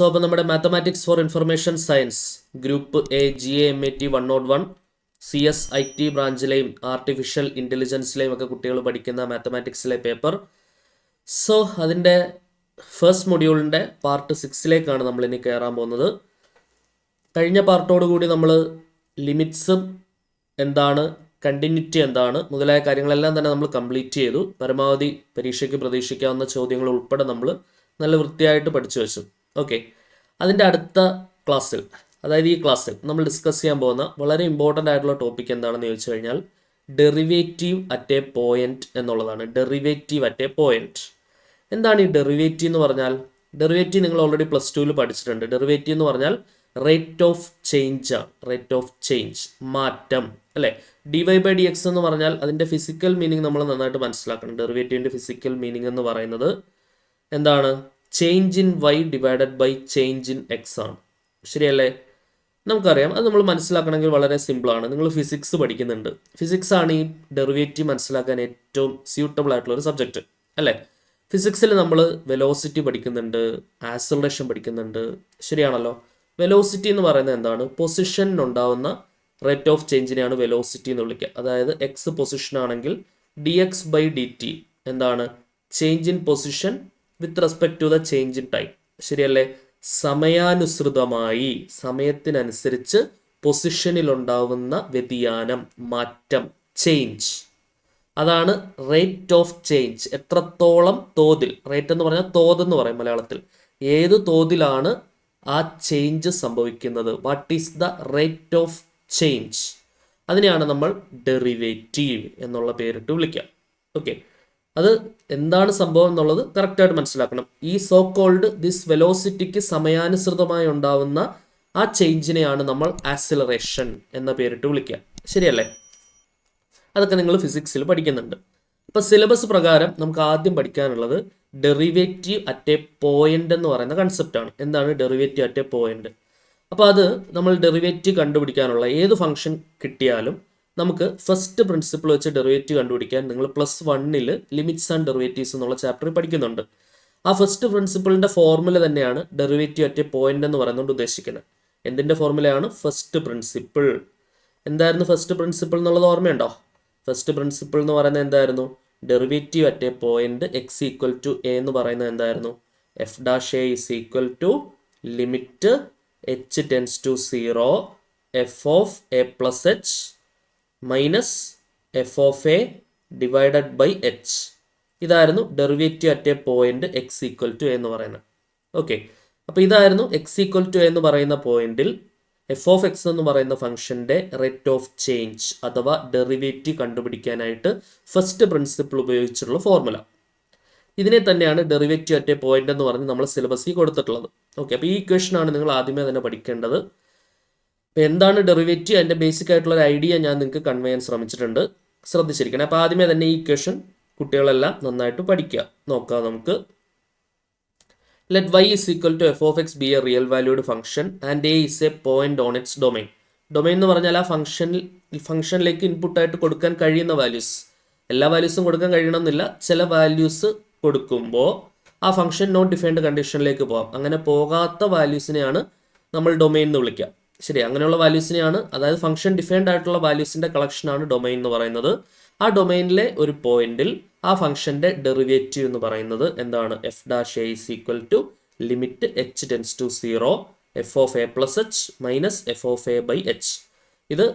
അപ്പോൾ നമ്മുടെ mathematics for information science group A GAMAT 101 CS IT ബ്രാഞ്ചിലെയും ആർട്ടിഫിഷ്യൽ ഇൻ്റലിജൻസിലെയും ഒക്കെ കുട്ടികൾ പഠിക്കുന്ന മാത്തമാറ്റിക്സിലെ പേപ്പർ. സോ അതിൻ്റെ ഫസ്റ്റ് മൊഡ്യൂളിൻ്റെ പാർട്ട് 6ലേക്കാണ് നമ്മളിനി കയറാൻ പോകുന്നത്. കഴിഞ്ഞ പാർട്ടോടുകൂടി നമ്മൾ ലിമിറ്റ്സും എന്താണ്, കണ്ടിന്യൂറ്റി എന്താണ് മുതലായ കാര്യങ്ങളെല്ലാം തന്നെ നമ്മൾ കംപ്ലീറ്റ് ചെയ്തു. പരമാവധി പരീക്ഷയ്ക്ക് പ്രതീക്ഷിക്കാവുന്ന ചോദ്യങ്ങൾ ഉൾപ്പെടെ നമ്മൾ നല്ല വൃത്തിയായിട്ട് പഠിച്ചു വെച്ചു. ഓക്കെ, അതിൻ്റെ അടുത്ത ക്ലാസ്സിൽ, അതായത് ഈ ക്ലാസ്സിൽ നമ്മൾ ഡിസ്കസ് ചെയ്യാൻ പോകുന്ന വളരെ ഇമ്പോർട്ടൻ്റ് ആയിട്ടുള്ള ടോപ്പിക് എന്താണെന്ന് ചോദിച്ചു കഴിഞ്ഞാൽ ഡെറിവേറ്റീവ് അറ്റ് എ പോയിന്റ് എന്നുള്ളതാണ്. ഡെറിവേറ്റീവ് അറ്റ് എ പോയിന്റ് എന്താണ് ഈ ഡെറിവേറ്റീവ് എന്ന് പറഞ്ഞാൽ? ഡെറിവേറ്റീവ് നിങ്ങൾ ഓൾറെഡി +2 പഠിച്ചിട്ടുണ്ട്. ഡെറിവേറ്റീവ് എന്ന് പറഞ്ഞാൽ റേറ്റ് ഓഫ് ചേഞ്ച് ആണ്. റേറ്റ് ഓഫ് ചേഞ്ച്, മാറ്റം അല്ലേ. dy/dx എന്ന് പറഞ്ഞാൽ അതിൻ്റെ ഫിസിക്കൽ മീനിങ് നമ്മൾ നന്നായിട്ട് മനസ്സിലാക്കണം. ഡെറിവേറ്റീവിൻ്റെ ഫിസിക്കൽ മീനിങ് എന്ന് പറയുന്നത് എന്താണ്? Change in y divided by change in x ആണ്. ശരിയല്ലേ? നമുക്കറിയാം. അത് നമ്മൾ മനസ്സിലാക്കണമെങ്കിൽ വളരെ സിമ്പിളാണ്. നിങ്ങൾ ഫിസിക്സ് പഠിക്കുന്നുണ്ട്. ഫിസിക്സ് ആണ് ഈ ഡെറിവേറ്റീവ് മനസ്സിലാക്കാൻ ഏറ്റവും സ്യൂട്ടബിൾ ആയിട്ടുള്ള ഒരു സബ്ജക്റ്റ് അല്ലേ. ഫിസിക്സിൽ നമ്മൾ വെലോസിറ്റി പഠിക്കുന്നുണ്ട്, ആക്സിലറേഷൻ പഠിക്കുന്നുണ്ട്. ശരിയാണല്ലോ. വെലോസിറ്റി എന്ന് പറയുന്നത് എന്താണ്? പൊസിഷനിലുണ്ടാവുന്ന റേറ്റ് ഓഫ് ചേഞ്ചിനെയാണ് വെലോസിറ്റി എന്ന് വിളിക്കുക. അതായത് x പൊസിഷൻ ആണെങ്കിൽ dx/dt എന്താണ്? Change in position with respect to the change in time. ശരിയല്ലേ? സമയാനുസൃതമായി, സമയത്തിനനുസരിച്ച് പൊസിഷനിലുണ്ടാവുന്ന വ്യതിയാനം, മാറ്റം, ചേഞ്ച്, അതാണ് റേറ്റ് ഓഫ് ചേഞ്ച്. എത്രത്തോളം തോതിൽ, റേറ്റ് എന്ന് പറഞ്ഞാൽ തോതെന്ന് പറയും മലയാളത്തിൽ, ഏത് തോതിലാണ് ആ ചേഞ്ച് സംഭവിക്കുന്നത്. What is the rate of change? അതിനെയാണ് നമ്മൾ ഡെറിവേറ്റീവ് എന്നുള്ള പേരിട്ട് വിളിക്കുക. ഓക്കെ, അത് എന്താണ് സംഭവം എന്നുള്ളത് കറക്റ്റായിട്ട് മനസ്സിലാക്കണം. ഈ സോ കോൾഡ് ദിസ് വെലോസിറ്റിക്ക് സമയാനുസൃതമായി ഉണ്ടാവുന്ന ആ ചേഞ്ചിനെയാണ് നമ്മൾ ആക്സിലറേഷൻ എന്ന പേരിട്ട് വിളിക്കുക. ശരിയല്ലേ? അതൊക്കെ നിങ്ങൾ ഫിസിക്സിൽ പഠിക്കുന്നുണ്ട്. അപ്പോൾ സിലബസ് പ്രകാരം നമുക്ക് ആദ്യം പഠിക്കാനുള്ളത് ഡെറിവേറ്റീവ് അറ്റ് എ പോയിന്റ് എന്ന് പറയുന്ന കൺസെപ്റ്റാണ്. എന്താണ് ഡെറിവേറ്റീവ് അറ്റ് എ പോയിന്റ്? അപ്പോൾ അത് നമ്മൾ ഡെറിവേറ്റീവ് കണ്ടുപിടിക്കാനുള്ള ഏത് ഫംഗ്ഷൻ കിട്ടിയാലും നമുക്ക് ഫസ്റ്റ് പ്രിൻസിപ്പിൾ വെച്ച് ഡെറിവേറ്റീവ് കണ്ടുപിടിക്കാൻ നിങ്ങൾ +1 ലിമിറ്റ്സ് ആൻഡ് ഡെറിവേറ്റീവ്സ് എന്നുള്ള ചാപ്റ്ററിൽ പഠിക്കുന്നുണ്ട്. ആ ഫസ്റ്റ് പ്രിൻസിപ്പിളിൻ്റെ ഫോർമുല തന്നെയാണ് ഡെറിവേറ്റീവ് അറ്റ് എ പോയിന്റ് എന്ന് പറയുന്നത് ഉദ്ദേശിക്കുന്നത്. എന്തിൻ്റെ ഫോർമുലയാണ്? First principle. എന്തായിരുന്നു ഫസ്റ്റ് പ്രിൻസിപ്പിൾ എന്നുള്ളത് ഓർമ്മയുണ്ടോ? ഫസ്റ്റ് പ്രിൻസിപ്പിൾ എന്ന് പറയുന്നത് എന്തായിരുന്നു? Derivative at a point x = a എന്ന് പറയുന്നത് എന്തായിരുന്നു? f' = limit h → 0 f(a + h) minus f(a) divided by h. ഇതായിരുന്നു derivative at a point x = a എന്ന് പറയുന്നത്. ഓക്കെ, അപ്പോൾ ഇതായിരുന്നു x = a എന്ന് പറയുന്ന പോയിന്റിൽ f(x) എന്ന് പറയുന്ന ഫംഗ്ഷൻ്റെ റേറ്റ് ഓഫ് ചേഞ്ച് അഥവാ ഡെറിവേറ്റീവ് കണ്ടുപിടിക്കാനായിട്ട് ഫസ്റ്റ് പ്രിൻസിപ്പിൾ ഉപയോഗിച്ചിട്ടുള്ള ഫോർമുല. ഇതിനെ തന്നെയാണ് ഡെറിവേറ്റീവ് അറ്റ് എ പോയിന്റ് എന്ന് പറഞ്ഞ് നമ്മൾ സിലബസിൽ കൊടുത്തിട്ടുള്ളത്. ഓക്കെ, അപ്പോൾ ഈ ഇക്വേഷനാണ് നിങ്ങൾ ആദ്യമേ തന്നെ പഠിക്കേണ്ടത്. അപ്പോൾ എന്താണ് ഡെറിവേറ്റീവ്, അതിൻ്റെ ബേസിക് ആയിട്ടുള്ള ഒരു ഐഡിയ ഞാൻ നിങ്ങൾക്ക് കൺവേ ചെയ്യാൻ ശ്രമിച്ചിട്ടുണ്ട്. ശ്രദ്ധിച്ചിരിക്കണം. അപ്പോൾ ആദ്യമേ തന്നെ ഈ ഇക്വേഷൻ കുട്ടികളെല്ലാം നന്നായിട്ട് പഠിക്കുക. നോക്കാം നമുക്ക്. Let y = f(x) be a real valued function and a is a point on its domain. Domain എന്ന് പറഞ്ഞാൽ ആ ഫംഗ്ഷനിലേക്ക് ഇൻപുട്ടായിട്ട് കൊടുക്കാൻ കഴിയുന്ന വാല്യൂസ്. എല്ലാ വാല്യൂസും കൊടുക്കാൻ കഴിയണമെന്നില്ല. ചില വാല്യൂസ് കൊടുക്കുമ്പോൾ ആ ഫംഗ്ഷൻ നോട്ട് ഡിഫൈൻഡ് കണ്ടീഷനിലേക്ക് പോകാം. അങ്ങനെ പോകാത്ത വാല്യൂസിനെയാണ് നമ്മൾ ഡൊമൈൻ എന്ന് വിളിക്കുക. ശരി, അങ്ങനെയുള്ള വാല്യൂസിനെയാണ്, അതായത് ഫംഗ്ഷൻ ഡിഫൈൻഡ് ആയിട്ടുള്ള വാല്യൂസിൻ്റെ കളക്ഷനാണ് ഡൊമൈൻ എന്ന് പറയുന്നത്. ആ ഡൊമൈനിലെ ഒരു പോയിന്റിൽ ആ ഫംഗ്ഷൻ്റെ ഡെറിവേറ്റീവ് എന്ന് പറയുന്നത് എന്താണ്? f' = limit h → 0 f(a + h) minus f(a/h). ഇത്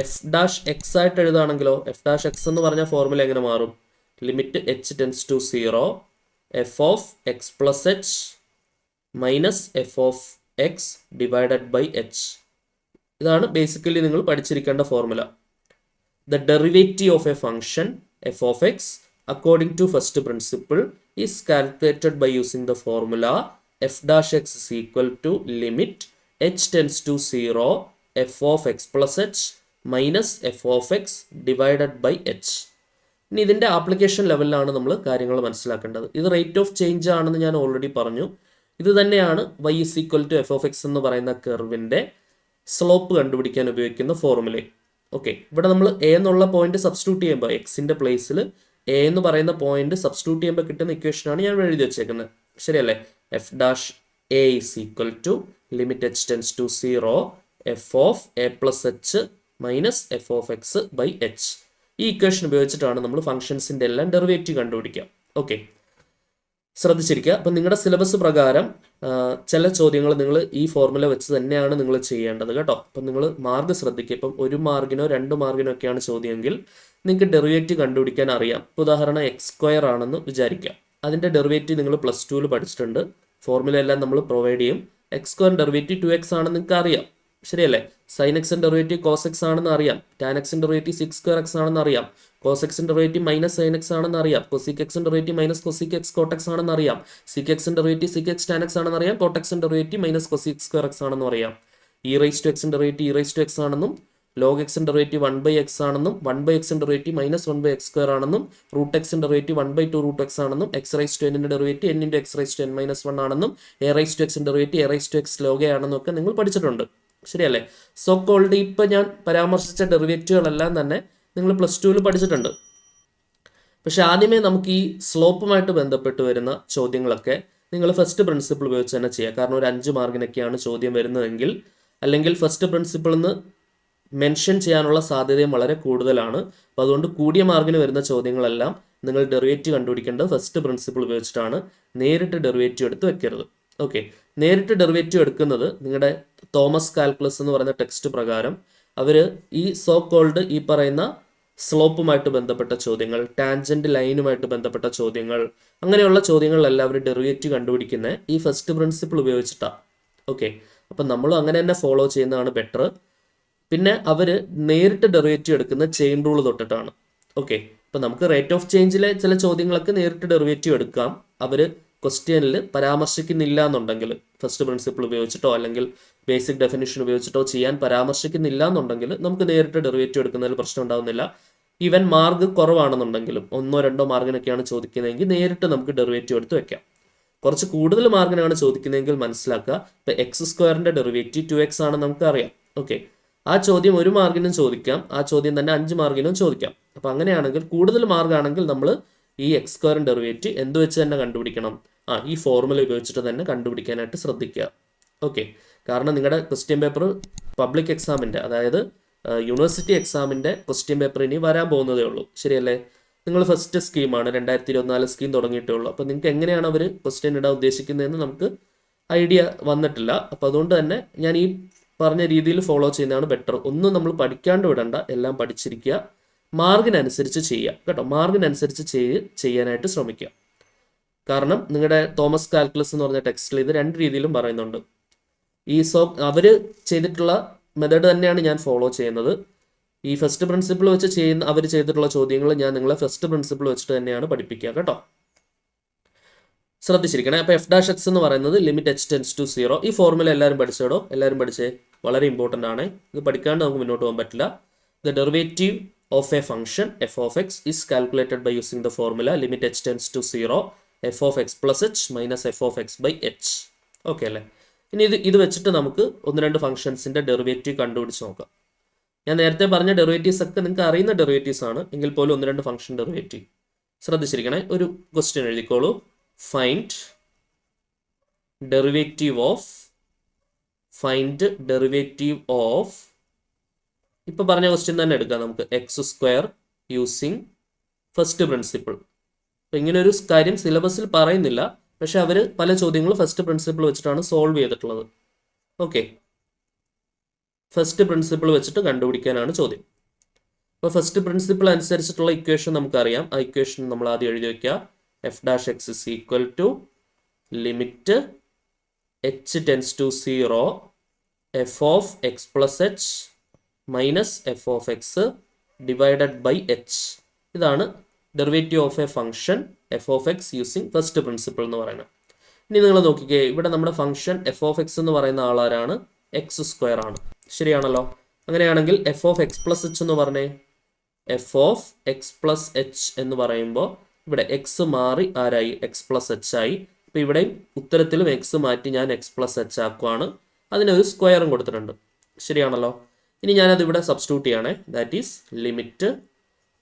f'(x) ആയിട്ട് എഴുതാണെങ്കിലോ, f'(x) എന്ന് പറഞ്ഞ ഫോർമുല എങ്ങനെ മാറും? Limit h → 0 f(x + h) minus f(x) divided by h. ഇതാണ് ബേസിക്കലി നിങ്ങൾ പഠിച്ചിരിക്കേണ്ട formula. The derivative of a function f(x) according to first principle is calculated by using the formula f'(x) = limit h tends to 0 f(x + h) minus f(x) divided by h. ഇനി ഇതിൻ്റെ application ലെവലിലാണ് നമ്മൾ കാര്യങ്ങൾ മനസ്സിലാക്കേണ്ടത്. ഇത് rate of change ആണെന്ന് ഞാൻ already പറഞ്ഞു. ഇത് തന്നെയാണ് y = f(x) എന്ന് പറയുന്ന കർവിൻ്റെ സ്ലോപ്പ് കണ്ടുപിടിക്കാൻ ഉപയോഗിക്കുന്ന ഫോർമുല. ഓക്കെ, ഇവിടെ നമ്മൾ a എന്നുള്ള പോയിന്റ് സബ്സ്റ്റിറ്റ്യൂട്ട് ചെയ്യുമ്പോൾ എക്സിൻ്റെ പ്ലേസിൽ a എന്ന് പറയുന്ന പോയിന്റ് സബ്സ്റ്റിറ്റ്യൂട്ട് ചെയ്യുമ്പോൾ കിട്ടുന്ന ഇക്വേഷനാണ് ഞാൻ എഴുതി വെച്ചേക്കുന്നത്. ശരിയല്ലേ? f' A is equal to limit H tends to 0 F of A plus H minus F of X by H. ഈ ഇക്വേഷൻ ഉപയോഗിച്ചിട്ടാണ് നമ്മൾ ഫംഗ്ഷൻസിൻ്റെ എല്ലാം ഡെറിവേറ്റീവ് കണ്ടുപിടിക്കുക. ഓക്കെ, ശ്രദ്ധിച്ചിരിക്കുക. അപ്പം നിങ്ങളുടെ സിലബസ് പ്രകാരം ചില ചോദ്യങ്ങൾ നിങ്ങൾ ഈ ഫോർമുല വെച്ച് തന്നെയാണ് നിങ്ങൾ ചെയ്യേണ്ടത് കേട്ടോ. അപ്പം നിങ്ങൾ മാർക്ക് ശ്രദ്ധിക്കുക. ഇപ്പം 1 മാർക്കിനോ 2 മാർക്കിനോ ഒക്കെയാണ് ചോദ്യമെങ്കിൽ നിങ്ങൾക്ക് ഡെറിവേറ്റീവ് കണ്ടുപിടിക്കാൻ അറിയാം. ഇപ്പോൾ ഉദാഹരണം x² ആണെന്ന് വിചാരിക്കുക. അതിൻ്റെ ഡെറിവേറ്റീവ് നിങ്ങൾ +2 പഠിച്ചിട്ടുണ്ട്. ഫോർമുല എല്ലാം നമ്മൾ പ്രൊവൈഡ് ചെയ്യും. x² ഡെറിവേറ്റീവ് 2x ആണെന്ന് നിങ്ങൾക്ക് അറിയാം, ശരിയല്ലേ? sin x derivative cos x ആണെന്ന് അറിയാം. tan x derivative sec² x ആണെന്ന് അറിയാം. cos x derivative minus sin x ആണെന്ന് അറിയാം. cosec x derivative minus cosec x cot x ആണെന്ന് അറിയാം. sec x derivative sec x tan x ആണെന്ന് അറിയാം. cot x derivative minus cosec x² x ആണെന്ന് അറിയാം. e raised to x derivative e raised to x ആണെന്നും log x derivative 1/x ആണെന്നും 1/x derivative minus 1/x² ആണെന്നും root x derivative 1/2 root x ആണെന്നും x raised to n derivative n x raised to n - 1 ആണെന്നും a raised to x derivative a raised to x log a ആണെന്നും ഒക്കെ നിങ്ങൾ പഠിച്ചിട്ടുണ്ട്, ശരിയല്ലേ? So called ഇപ്പം ഞാൻ പരാമർശിച്ച ഡെറിവേറ്റീവുകളെല്ലാം തന്നെ നിങ്ങൾ +2 പഠിച്ചിട്ടുണ്ട്. പക്ഷെ ആദ്യമേ നമുക്ക് ഈ സ്ലോപ്പുമായിട്ട് ബന്ധപ്പെട്ട് വരുന്ന ചോദ്യങ്ങളൊക്കെ നിങ്ങൾ ഫസ്റ്റ് പ്രിൻസിപ്പിൾ ഉപയോഗിച്ച് തന്നെ ചെയ്യുക. കാരണം ഒരു 5 മാർക്കിനൊക്കെയാണ് ചോദ്യം വരുന്നതെങ്കിൽ, അല്ലെങ്കിൽ ഫസ്റ്റ് പ്രിൻസിപ്പിൾ നിന്ന് മെൻഷൻ ചെയ്യാനുള്ള സാധ്യതയും വളരെ കൂടുതലാണ്. അപ്പോൾ അതുകൊണ്ട് കൂടിയ മാർക്കിന് വരുന്ന ചോദ്യങ്ങളെല്ലാം നിങ്ങൾ ഡെറിവേറ്റീവ് കണ്ടുപിടിക്കേണ്ടത് ഫസ്റ്റ് പ്രിൻസിപ്പിൾ ഉപയോഗിച്ചിട്ടാണ്. നേരിട്ട് ഡെറിവേറ്റീവ് എടുത്ത് വെക്കരുത്. ഓക്കെ, നേരിട്ട് ഡെറിവേറ്റീവ് എടുക്കുന്നത് നിങ്ങളുടെ തോമസ് കാൽക്കുലസ് എന്ന് പറയുന്ന ടെക്സ്റ്റ് പ്രകാരം അവർ ഈ സോ കോൾഡ് ഈ പറയുന്ന സ്ലോപ്പുമായിട്ട് ബന്ധപ്പെട്ട ചോദ്യങ്ങൾ, ടാൻജന്റ് ലൈനുമായിട്ട് ബന്ധപ്പെട്ട ചോദ്യങ്ങൾ, അങ്ങനെയുള്ള ചോദ്യങ്ങളിലെല്ലാം അവർ ഡെറിവേറ്റീവ് കണ്ടുപിടിക്കുന്നത് ഈ ഫസ്റ്റ് പ്രിൻസിപ്പിൾ ഉപയോഗിച്ചിട്ടാണ്. ഓക്കെ, അപ്പം നമ്മളും അങ്ങനെ തന്നെ ഫോളോ ചെയ്യുന്നതാണ് ബെറ്റർ. പിന്നെ അവർ നേരിട്ട് ഡെറിവേറ്റീവ് എടുക്കുന്ന ചെയിൻ റൂൾ തൊട്ടിട്ടാണ്. ഓക്കെ, അപ്പം നമുക്ക് റേറ്റ് ഓഫ് ചേഞ്ചിലെ ചില ചോദ്യങ്ങളൊക്കെ നേരിട്ട് ഡെറിവേറ്റീവ് എടുക്കാം. അവർ ക്വസ്റ്റ്യനിൽ പരാമർശിക്കുന്നില്ല എന്നുണ്ടെങ്കിൽ, ഫസ്റ്റ് പ്രിൻസിപ്പിൾ ഉപയോഗിച്ചിട്ടോ അല്ലെങ്കിൽ ബേസിക് ഡെഫിനിഷൻ ഉപയോഗിച്ചിട്ടോ ചെയ്യാൻ പരാമർശിക്കുന്നില്ല എന്നുണ്ടെങ്കിൽ നമുക്ക് നേരിട്ട് ഡെറിവേറ്റീവ് എടുക്കുന്നതിൽ പ്രശ്നം ഉണ്ടാകുന്നില്ല. ഈവൻ മാർക്ക് കുറവാണെന്നുണ്ടെങ്കിലും 1-2 മാർക്കിനൊക്കെയാണ് ചോദിക്കുന്നതെങ്കിൽ നേരിട്ട് നമുക്ക് ഡെറിവേറ്റീവ് എടുത്ത് വെക്കാം. കുറച്ച് കൂടുതൽ മാർക്കിനാണ് ചോദിക്കുന്നതെങ്കിൽ മനസ്സിലാക്കുക, ഇപ്പം x² ഡെറിവേറ്റീവ് 2x ആണെന്ന് നമുക്ക് അറിയാം. ഓക്കെ, ആ ചോദ്യം 1 മാർക്കിനും ചോദിക്കാം, ആ ചോദ്യം തന്നെ 5 മാർക്കിനും ചോദിക്കാം. അപ്പം അങ്ങനെയാണെങ്കിൽ കൂടുതൽ മാർക്കാണെങ്കിൽ നമ്മൾ ഈ x² ഡെറിവേറ്റീവ് എന്ത് വെച്ച് തന്നെ കണ്ടുപിടിക്കണം? ഈ ഫോർമുല ഉപയോഗിച്ചിട്ട് തന്നെ കണ്ടുപിടിക്കാനായിട്ട് ശ്രദ്ധിക്കുക. ഓക്കെ, കാരണം നിങ്ങളുടെ ക്വസ്റ്റ്യൻ പേപ്പർ പബ്ലിക് എക്സാമിൻ്റെ, അതായത് യൂണിവേഴ്സിറ്റി എക്സാമിൻ്റെ ക്വസ്റ്റ്യൻ പേപ്പർ ഇനി വരാൻ പോകുന്നതേ ഉള്ളൂ, ശരിയല്ലേ? നിങ്ങൾ ഫസ്റ്റ് സ്കീമാണ്, 2024 സ്കീം തുടങ്ങിയിട്ടേ ഉള്ളൂ. അപ്പോൾ നിങ്ങൾക്ക് എങ്ങനെയാണ് അവർ ക്വസ്റ്റ്യൻ ഇടാൻ ഉദ്ദേശിക്കുന്നതെന്ന് നമുക്ക് ഐഡിയ വന്നിട്ടില്ല. അപ്പോൾ അതുകൊണ്ട് തന്നെ ഞാൻ ഈ പറഞ്ഞ രീതിയിൽ ഫോളോ ചെയ്യുന്നതാണ് ബെറ്റർ. ഒന്നും നമ്മൾ പഠിക്കാണ്ട് വിടണ്ട, എല്ലാം പഠിച്ചിരിക്കുക, മാർക്കിനനുസരിച്ച് ചെയ്യുക കേട്ടോ. മാർക്കിനനുസരിച്ച് ചെയ്യാനായിട്ട് ശ്രമിക്കുക. കാരണം നിങ്ങളുടെ തോമസ് കാൽക്കുലസ് എന്ന് പറഞ്ഞ ടെക്സ്റ്റിൽ ഇത് 2 രീതിയിലും പറയുന്നുണ്ട്. അവർ ചെയ്തിട്ടുള്ള മെത്തേഡ് തന്നെയാണ് ഞാൻ ഫോളോ ചെയ്യുന്നത്. ഈ ഫസ്റ്റ് പ്രിൻസിപ്പിൾ വെച്ച് അവർ ചെയ്തിട്ടുള്ള ചോദ്യങ്ങൾ ഞാൻ നിങ്ങളെ ഫസ്റ്റ് പ്രിൻസിപ്പിൾ വെച്ചിട്ട് തന്നെയാണ് പഠിപ്പിക്കുക കേട്ടോ. ശ്രദ്ധിച്ചിരിക്കണേ. അപ്പോൾ f' x എന്ന് പറയുന്നത് ലിമിറ്റ് h ടെൻസ് ടു 0. ഈ ഫോർമുല എല്ലാവരും പഠിച്ചോടോ? എല്ലാവരും പഠിച്ചേ, വളരെ ഇമ്പോർട്ടൻ്റ് ആണ്. ഇത് പഠിക്കാണ്ട് നമുക്ക് മുന്നോട്ട് പോകാൻ പറ്റില്ല. The derivative of a function f of x is calculated by using the formula limit h tends to 0 f of x plus h minus f of x by h. Okay അല്ലേ? ഇനി ഇത് വെച്ചിട്ട് നമുക്ക് 1-2 ഫംഗ്ഷൻസിൻ്റെ ഡെറിവേറ്റീവ് കണ്ടുപിടിച്ച് നോക്കാം. ഞാൻ നേരത്തെ പറഞ്ഞ ഡെറിവേറ്റീവ്സ് ഒക്കെ നിങ്ങൾക്ക് അറിയുന്ന ഡെറിവേറ്റീവ്സ് ആണ്, എങ്കിൽ പോലും 1-2 ഫംഗ്ഷൻ ഡെറിവേറ്റീവ് ശ്രദ്ധിച്ചിരിക്കണേ. ഒരു ക്വസ്റ്റ്യൻ എഴുതിക്കോളൂ. ഫൈൻഡ് ഡെറിവേറ്റീവ് ഓഫ് ഇപ്പൊ പറഞ്ഞ ക്വസ്റ്റ്യൻ തന്നെ എടുക്കാം നമുക്ക്, x² യൂസിങ് ഫസ്റ്റ് പ്രിൻസിപ്പിൾ. അപ്പൊ ഇങ്ങനെ ഒരു കാര്യം സിലബസിൽ പറയുന്നില്ല, പക്ഷെ അവർ പല ചോദ്യങ്ങളും ഫസ്റ്റ് പ്രിൻസിപ്പിൾ വെച്ചിട്ടാണ് സോൾവ് ചെയ്തിട്ടുള്ളത്. ഓക്കെ, ഫസ്റ്റ് പ്രിൻസിപ്പിൾ വെച്ചിട്ട് കണ്ടുപിടിക്കാനാണ് ചോദ്യം. അപ്പോൾ ഫസ്റ്റ് പ്രിൻസിപ്പിൾ അനുസരിച്ചിട്ടുള്ള ഇക്വേഷൻ നമുക്കറിയാം. ആ ഇക്വേഷൻ നമ്മൾ ആദ്യം എഴുതി വയ്ക്കുക. f' x is equal to limit h tends to 0 f of x plus h minus F of X divided by H. ഇതാണ് derivative of a function F of X using first principle എന്ന് പറയുന്നത്. ഇനി നിങ്ങൾ നോക്കിക്കേ, ഇവിടെ നമ്മുടെ function F of X എന്ന് പറയുന്ന ആളാരാണ്? x² ആണ്, ശരിയാണല്ലോ? അങ്ങനെയാണെങ്കിൽ F of X plus H എന്ന് പറഞ്ഞേ, F of X plus H എന്ന് പറയുമ്പോൾ ഇവിടെ എക്സ് മാറി ആരായി? എക്സ് പ്ലസ് എച്ച് ആയി. അപ്പോൾ ഇവിടെയും ഉത്തരത്തിലും എക്സ് മാറ്റി ഞാൻ എക്സ് പ്ലസ് എച്ച് ആക്കുവാണ്. അതിനൊരു സ്ക്വയറും കൊടുത്തിട്ടുണ്ട്, ശരിയാണല്ലോ? ഇനി ഞാനത് ഇവിടെ സബ്സ്റ്റിറ്റ്യൂട്ട് ചെയ്യണേ. That is limit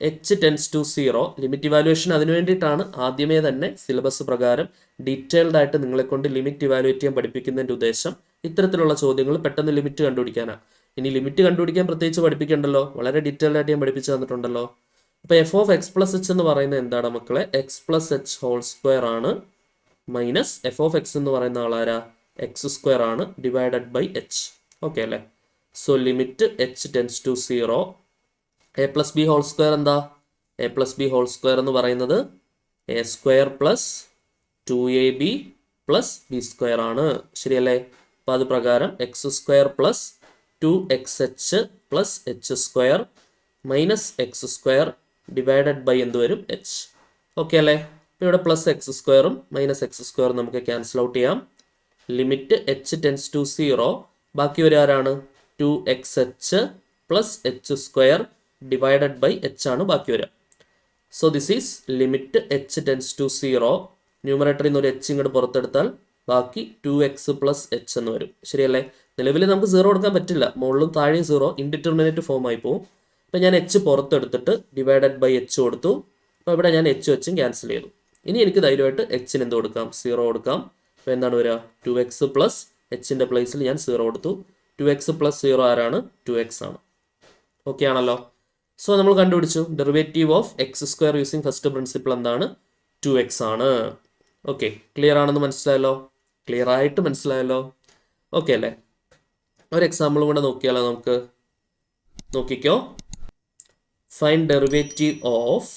H tends to 0, limit evaluation അതിനു വേണ്ടിയിട്ടാണ് ആദ്യമേ തന്നെ സിലബസ് പ്രകാരം ഡീറ്റെയിൽഡ് ആയിട്ട് നിങ്ങളെ കൊണ്ട് ലിമിറ്റ് ഇവാലുവേറ്റ് ചെയ്യാൻ പഠിപ്പിക്കുന്നതിൻ്റെ ഉദ്ദേശം ഇത്തരത്തിലുള്ള ചോദ്യങ്ങൾ പെട്ടെന്ന് ലിമിറ്റ് കണ്ടുപിടിക്കാനാണ്. ഇനി ലിമിറ്റ് കണ്ടുപിടിക്കാൻ പ്രത്യേകിച്ച് പഠിപ്പിക്കണ്ടല്ലോ, വളരെ ഡീറ്റെയിൽഡ് ആയിട്ട് ഞാൻ പഠിപ്പിച്ചു തന്നിട്ടുണ്ടല്ലോ. അപ്പോൾ F of X plus H എന്ന് പറയുന്നത് എന്താണ് മക്കളെ? X plus H whole square ആണ്, മൈനസ് എഫ് ഓഫ് എക്സ് എന്ന് പറയുന്ന ആളാരാ? എക്സ് സ്ക്വയർ ആണ്, ഡിവൈഡഡ് ബൈ എച്ച്. ഓക്കെ അല്ലേ? So limit H tends to 0, A plus B whole square എന്താ? A plus B whole square എന്ന് പറയുന്നത് A square plus 2ab plus B square ആണ്. ശരിയല്ലേ? അപ്പോൾ അത് പ്രകാരം X square plus 2xh plus H square minus X square divided by എന്ത് വരും? എച്ച്. ഓക്കെ അല്ലേ? അപ്പോൾ ഇവിടെ പ്ലസ് എക്സ് സ്ക്വയറും മൈനസ് എക്സ് സ്ക്വയറും നമുക്ക് ക്യാൻസൽ ഔട്ട് ചെയ്യാം. ലിമിറ്റ് എച്ച് ടെൻസ് ടു 0, ബാക്കി വരെ ആരാണ്? 2xh plus H square divided by H ആണ് ബാക്കി വരിക. So this is limit H tends to 0. ന്യൂമറേറ്ററിൽ നിന്ന് ഒരു എച്ച് ഇങ്ങോട്ട് പുറത്തെടുത്താൽ ബാക്കി 2x പ്ലസ് എച്ച് എന്ന് വരും. ശരിയല്ലേ? നിലവിൽ നമുക്ക് 0 കൊടുക്കാൻ പറ്റില്ല, മുകളിലും താഴെയും 0 ഇൻഡിറ്റർമിനേറ്റ് ഫോം ആയി പോകും. അപ്പോൾ ഞാൻ എച്ച് പുറത്തെടുത്തിട്ട് ഡിവൈഡഡ് ബൈ എച്ച് കൊടുത്തു. അപ്പോൾ ഇവിടെ ഞാൻ എച്ച് വെച്ചും ക്യാൻസൽ ചെയ്തു. ഇനി എനിക്ക് ധൈര്യമായിട്ട് എച്ചിന് എന്ത് കൊടുക്കാം? 0 കൊടുക്കാം. അപ്പോൾ എന്താണ് വരിക? 2x പ്ലസ് എച്ചിൻ്റെ പ്ലേസിൽ ഞാൻ 0 കൊടുത്തു. 2x പ്ലസ് 0 ആരാണ്? 2x ആണ്. ഓക്കെ ആണല്ലോ? സോ നമ്മൾ കണ്ടുപിടിച്ചു derivative of X square using first principle എന്താണ്? 2x ആണ്. ഓക്കെ, ക്ലിയർ ആണെന്ന് മനസ്സിലായല്ലോ? ക്ലിയർ ആയിട്ട് മനസ്സിലായല്ലോ? ഓക്കെ അല്ലേ? ഒരു എക്സാമ്പിളും കൂടെ നോക്കിയാലോ നമുക്ക്? നോക്കിക്കോ. Find derivative of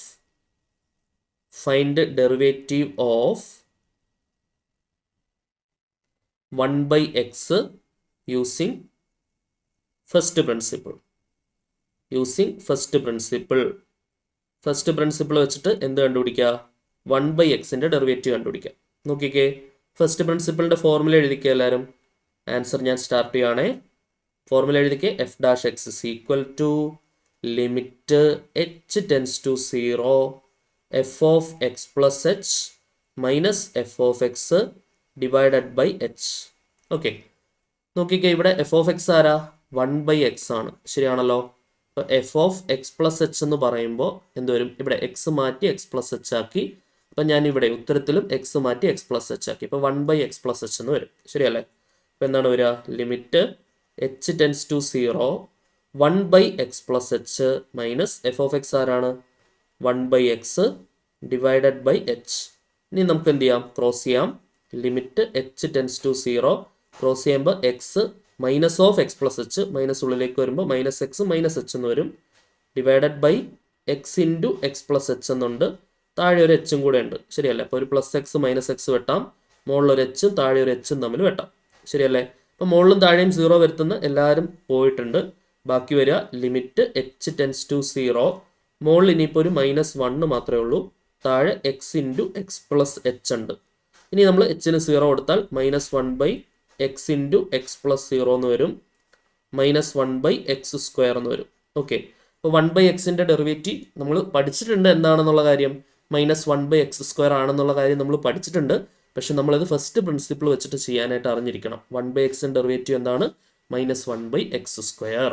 1/x using first principle. First principle വെച്ചിട്ട് എന്ത് കണ്ടുപിടിക്കുക? 1/xന്റെ ഡെറിവേറ്റീവ് കണ്ടുപിടിക്കാം. നോക്കിക്കേ, ഫസ്റ്റ് പ്രിൻസിപ്പിളിൻ്റെ ഫോർമുല എഴുതിക്കുക എല്ലാവരും. ആൻസർ ഞാൻ സ്റ്റാർട്ട് ചെയ്യുകയാണേ. ഫോർമുല എഴുതിക്കുക. F dash X is equal to limit H tends to 0 F of X plus H minus F of X divided by H. Okay, നോക്കിക്കേ, ഇവിടെ എഫ് ഓഫ് എക്സ് ആരാ? 1/x ആണ്. ശരിയാണല്ലോ? അപ്പോൾ F of X plus H എന്ന് പറയുമ്പോൾ എന്ത് വരും? ഇവിടെ എക്സ് മാറ്റി എക്സ് പ്ലസ് എച്ച് ആക്കി. അപ്പം ഞാൻ ഇവിടെ ഉത്തരത്തിലും എക്സ് മാറ്റി എക്സ് പ്ലസ് എച്ച് ആക്കി. ഇപ്പോൾ 1/x പ്ലസ് എച്ച് എന്ന് വരും. ശരിയല്ലേ? അപ്പോൾ എന്താണ് വരിക? Limit H tends to 0 1/x plus H minus F of X ആരാണ്? 1/x divided by H. ഇനി നമുക്ക് എന്ത് ചെയ്യാം? ക്രോസ് ചെയ്യാം. Limit H tends to 0 cross ചെയ്യുമ്പോൾ X minus of X plus H, minus ഉള്ളിലേക്ക് വരുമ്പോൾ മൈനസ് എക്സ് മൈനസ് എച്ച് എന്ന് വരും. Divided by X into X plus H എന്നുണ്ട്. താഴെ ഒരു എച്ചും കൂടെ ഉണ്ട്. ശരിയല്ലേ? അപ്പോൾ ഒരു പ്ലസ് എക്സ് മൈനസ് എക്സ് വെട്ടാം. മുകളിലൊരു എച്ചും താഴെ ഒരു എച്ചും തമ്മിൽ വെട്ടാം. ശരിയല്ലേ? അപ്പോൾ മുകളിലും താഴെയും 0 വരുത്തുന്ന എല്ലാവരും പോയിട്ടുണ്ട്. ബാക്കി വരിക ലിമിറ്റ് എച്ച് ടെൻസ് ടു 0. മുകളിൽ ഇനിയിപ്പോൾ ഒരു -1 മാത്രമേ ഉള്ളൂ. താഴെ X into X plus h ഉണ്ട്. ഇനി നമ്മൾ എച്ചിന് 0 കൊടുത്താൽ -1/x ഇൻറ്റു എക്സ് പ്ലസ് 0 എന്ന് വരും. -1/x സ്ക്വയർ എന്ന് വരും. ഓക്കെ, അപ്പോൾ 1/xന്റെ ഡെറിവേറ്റീവ് നമ്മൾ പഠിച്ചിട്ടുണ്ട് എന്താണെന്നുള്ള കാര്യം. -1/x സ്ക്വയർ ആണെന്നുള്ള കാര്യം നമ്മൾ പഠിച്ചിട്ടുണ്ട്. പക്ഷെ നമ്മളത് ഫസ്റ്റ് പ്രിൻസിപ്പിൾ വെച്ചിട്ട് ചെയ്യാനായിട്ട് അറിഞ്ഞിരിക്കണം. 1/xന്റെ ഡെറിവേറ്റീവ് എന്താണ്? -1/x square.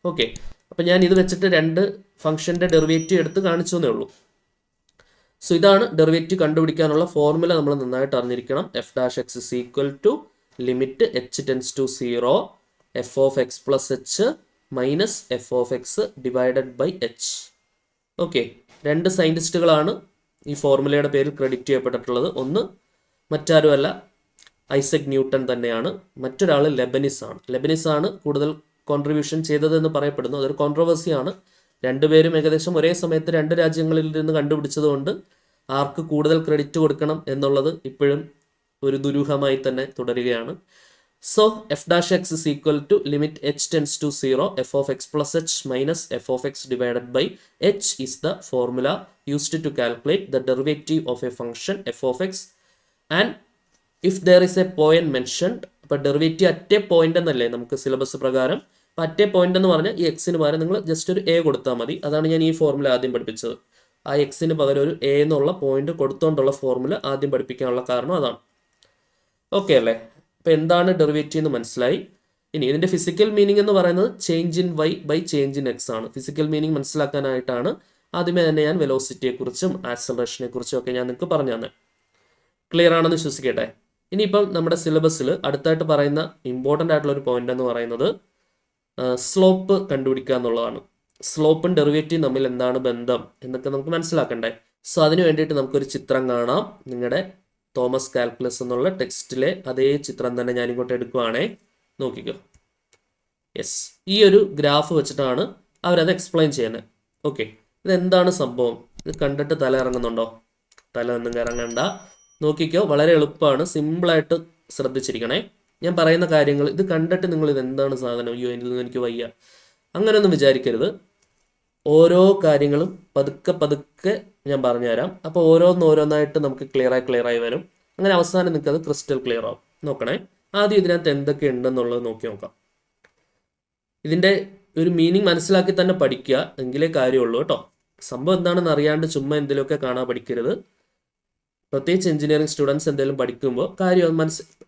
ഓക്കെ, അപ്പോൾ ഞാൻ ഇത് വെച്ചിട്ട് രണ്ട് ഫംഗ്ഷൻ്റെ ഡെറിവേറ്റീവ് എടുത്ത് കാണിച്ചു എന്നേ ഉള്ളൂ. സോ ഇതാണ് ഡെറിവേറ്റീവ് കണ്ടുപിടിക്കാനുള്ള ഫോർമുല. നമ്മൾ നന്നായിട്ട് അറിഞ്ഞിരിക്കണം. F dash X is equal to limit H tends to 0 F of X plus H minus F of X divided by H. Okay, രണ്ട് സയൻറ്റിസ്റ്റുകളാണ് ഈ ഫോർമുലയുടെ പേരിൽ ക്രെഡിറ്റ് ചെയ്യപ്പെട്ടിട്ടുള്ളത്. ഒന്ന് മറ്റാരുമല്ല, ഐസക് ന്യൂട്ടൺ തന്നെയാണ്. മറ്റൊരാൾ ലെബനിസ് ആണ് കൂടുതൽ കോൺട്രിബ്യൂഷൻ ചെയ്തതെന്ന് പറയപ്പെടുന്നു. അതൊരു കോൺട്രവേഴ്സിയാണ്. രണ്ടുപേരും ഏകദേശം ഒരേ സമയത്ത് രണ്ട് രാജ്യങ്ങളിൽ നിന്ന് കണ്ടുപിടിച്ചതുകൊണ്ട് ആർക്ക് കൂടുതൽ ക്രെഡിറ്റ് കൊടുക്കണം എന്നുള്ളത് ഇപ്പോഴും ഒരു ദുരൂഹമായി തന്നെ തുടരുകയാണ്. So F dash X is equal to limit H tends to 0 F of X plus H minus F of X divided by H is the formula used to calculate the derivative of a function F of X and if there is a point mentioned. ഇപ്പോൾ derivative at a point എന്നല്ലേ നമുക്ക് syllabus പ്രകാരം. അപ്പോൾ at a point എന്ന് പറഞ്ഞാൽ ഈ എക്സിന് പകരം നിങ്ങൾ ജസ്റ്റ് ഒരു എ കൊടുത്താൽ മതി. അതാണ് ഞാൻ ഈ ഫോർമുല ആദ്യം പഠിപ്പിച്ചത്. ആ എക്സിന് പകരം ഒരു എ എന്നുള്ള പോയിന്റ് കൊടുത്തുകൊണ്ടുള്ള ഫോർമുല ആദ്യം പഠിപ്പിക്കാനുള്ള കാരണം അതാണ്. ഓക്കെ അല്ലേ? അപ്പോൾ എന്താണ് ഡെറിവേറ്റീവ് എന്ന് മനസ്സിലായി. ഇനി ഇതിൻ്റെ ഫിസിക്കൽ മീനിങ് എന്ന് പറയുന്നത് change in Y by change in X ആണ്. ഫിസിക്കൽ മീനിങ് മനസ്സിലാക്കാനായിട്ടാണ് ആദ്യമേ തന്നെ ഞാൻ വെലോസിറ്റിയെക്കുറിച്ചും ആക്സലറേഷനെ കുറിച്ചും ഒക്കെ ഞാൻ നിങ്ങൾക്ക് പറഞ്ഞു തന്നെ. ക്ലിയർ ആണെന്ന് വിശ്വസിക്കട്ടെ. ഇനിയിപ്പം നമ്മുടെ സിലബസിൽ അടുത്തായിട്ട് പറയുന്ന ഇമ്പോർട്ടൻ്റ് ആയിട്ടുള്ള ഒരു പോയിന്റ് എന്ന് പറയുന്നത് സ്ലോപ്പ് കണ്ടുപിടിക്കുക എന്നുള്ളതാണ്. സ്ലോപ്പും ഡെറിവേറ്റീവും തമ്മിൽ എന്താണ് ബന്ധം എന്നൊക്കെ നമുക്ക് മനസ്സിലാക്കണ്ടേ. സോ അതിന് വേണ്ടിയിട്ട് നമുക്കൊരു ചിത്രം കാണാം. നിങ്ങളുടെ തോമസ് കാൽക്കുലസ് എന്നുള്ള ടെക്സ്റ്റിലെ അതേ ചിത്രം തന്നെ ഞാൻ ഇങ്ങോട്ട് എടുക്കുവാണേ, നോക്കിക്കോ. യെസ്, ഈ ഒരു ഗ്രാഫ് വെച്ചിട്ടാണ് അവരത് എക്സ്പ്ലെയിൻ ചെയ്യുന്നത്. ഓക്കെ, ഇതെന്താണ് സംഭവം? ഇത് കണ്ടിട്ട് തല ഇറങ്ങുന്നുണ്ടോ? തല ഒന്നും ഇറങ്ങണ്ട, നോക്കിക്കോ. വളരെ എളുപ്പമാണ്, സിമ്പിളായിട്ട് ശ്രദ്ധിച്ചിരിക്കണേ. ഞാൻ പറയുന്ന കാര്യങ്ങൾ ഇത് കണ്ടിട്ട് നിങ്ങൾ ഇത് എന്താണ് സാധനം, അയ്യോ ഇതിൽ എനിക്ക് വയ്യ, അങ്ങനെയൊന്നും വിചാരിക്കരുത്. ഓരോ കാര്യങ്ങളും പതുക്കെ പതുക്കെ ഞാൻ പറഞ്ഞുതരാം. അപ്പോൾ ഓരോന്നോരോന്നായിട്ട് നമുക്ക് ക്ലിയർ ആയി വരും. അങ്ങനെ അവസാനം നിങ്ങൾക്ക് അത് ക്രിസ്റ്റൽ ക്ലിയർ ആവും. നോക്കണേ, ആദ്യം ഇതിനകത്ത് എന്തൊക്കെ ഉണ്ടെന്നുള്ളത് നോക്കി നോക്കാം. ഇതിൻ്റെ ഒരു മീനിങ് മനസ്സിലാക്കി തന്നെ പഠിക്കുക, എങ്കിലേ കാര്യമുള്ളൂ കേട്ടോ. സംഭവം എന്താണെന്ന് അറിയാണ്ട് ചുമ്മാ എന്തെങ്കിലുമൊക്കെ കാണാൻ പഠിക്കരുത്. പ്രത്യേകിച്ച് എഞ്ചിനീയറിംഗ് സ്റ്റുഡൻസ് എന്തെങ്കിലും പഠിക്കുമ്പോൾ കാര്യം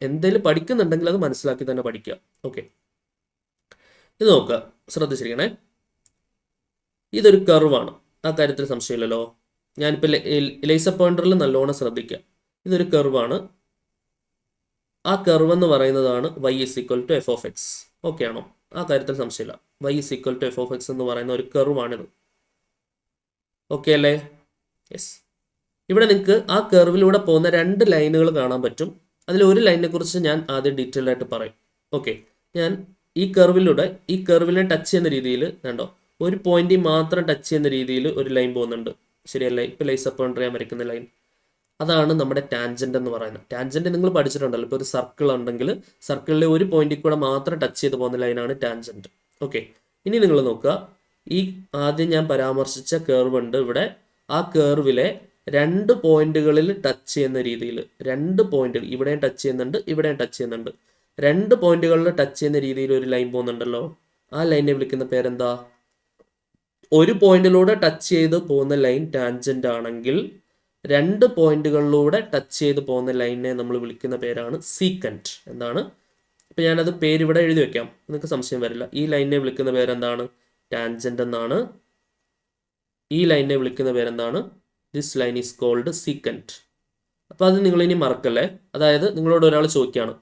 എന്തെങ്കിലും പഠിക്കുന്നുണ്ടെങ്കിൽ അത് മനസ്സിലാക്കി തന്നെ പഠിക്കുക. ഓക്കെ, ഇത് നോക്കുക, ശ്രദ്ധിച്ചിരിക്കണേ. ഇതൊരു കർവാണ്, ആ കാര്യത്തിൽ സംശയമില്ലല്ലോ. ഞാനിപ്പോൾ ലേസർ പോയിന്ററിൽ നല്ലോണം ശ്രദ്ധിക്കുക. ഇതൊരു കർവാണ്. ആ കർവ് എന്ന് പറയുന്നതാണ് y = f(x). ഓക്കെ ആണോ? ആ കാര്യത്തിൽ സംശയമില്ല. y = f(x) എന്ന് പറയുന്ന ഒരു കർവാണിത്. ഓക്കെ അല്ലേ? യെസ്. ഇവിടെ നിങ്ങൾക്ക് ആ കർവിലൂടെ പോകുന്ന 2 ലൈനുകൾ കാണാൻ പറ്റും. അതിൽ ഒരു ലൈനിനെ കുറിച്ച് ഞാൻ ആദ്യം ഡീറ്റെയിൽ ആയിട്ട് പറയും. ഓക്കെ, ഞാൻ ഈ കർവിനെ ടച്ച് ചെയ്യുന്ന രീതിയിൽ കണ്ടോ, ഒരു പോയിന്റ് മാത്രം ടച്ച് ചെയ്യുന്ന രീതിയിൽ ഒരു ലൈൻ പോകുന്നുണ്ട്, ശരിയല്ലേ? ഇപ്പോൾ ലേസർ പോയിന്റർ ഞാൻ വരയ്ക്കുന്ന ലൈൻ, അതാണ് നമ്മുടെ ടാൻജന്റ് എന്ന് പറയുന്നത്. ടാൻജന്റ് നിങ്ങൾ പഠിച്ചിട്ടുണ്ടല്ലോ. ഇപ്പോൾ ഒരു സർക്കിൾ ഉണ്ടെങ്കിൽ സർക്കിളിലെ ഒരു പോയിന്റിൽ കൂടെ മാത്രം ടച്ച് ചെയ്ത് പോകുന്ന ലൈനാണ് ടാൻജന്റ്. ഓക്കെ, ഇനി നിങ്ങൾ നോക്കുക, ഈ ആദ്യം ഞാൻ പരാമർശിച്ച കർവ് ഉണ്ട് ഇവിടെ. ആ കർവിലെ 2 പോയിന്റുകളിൽ ടച്ച് ചെയ്യുന്ന രീതിയിൽ, 2 പോയിന്റുകൾ ഇവിടെയും ടച്ച് ചെയ്യുന്നുണ്ട്, ഇവിടെയും ടച്ച് ചെയ്യുന്നുണ്ട്. 2 പോയിന്റുകളിൽ ടച്ച് ചെയ്യുന്ന രീതിയിൽ ഒരു ലൈൻ പോകുന്നുണ്ടല്ലോ, ആ ലൈനെ വിളിക്കുന്ന പേരെന്താ? ഒരു പോയിന്റിലൂടെ ടച്ച് ചെയ്ത് പോകുന്ന ലൈൻ ടാൻജന്റ് ആണെങ്കിൽ 2 പോയിന്റുകളിലൂടെ ടച്ച് ചെയ്ത് പോകുന്ന ലൈനിനെ നമ്മൾ വിളിക്കുന്ന പേരാണ് സീക്കൻറ്റ്. എന്താണ്? ഇപ്പം ഞാനത് പേര് ഇവിടെ എഴുതി വെക്കാം, നിങ്ങൾക്ക് സംശയം വരില്ല. ഈ ലൈനിനെ വിളിക്കുന്ന പേരെന്താണ്? ടാൻജന്റ് എന്നാണ്. ഈ ലൈനിനെ വിളിക്കുന്ന പേരെന്താണ്? This line is called secant. അപ്പോൾ അത് നിങ്ങളിനി മറക്കല്ലേ. അതായത് നിങ്ങളോട് ഒരാൾ ചോദിക്കുകയാണ്,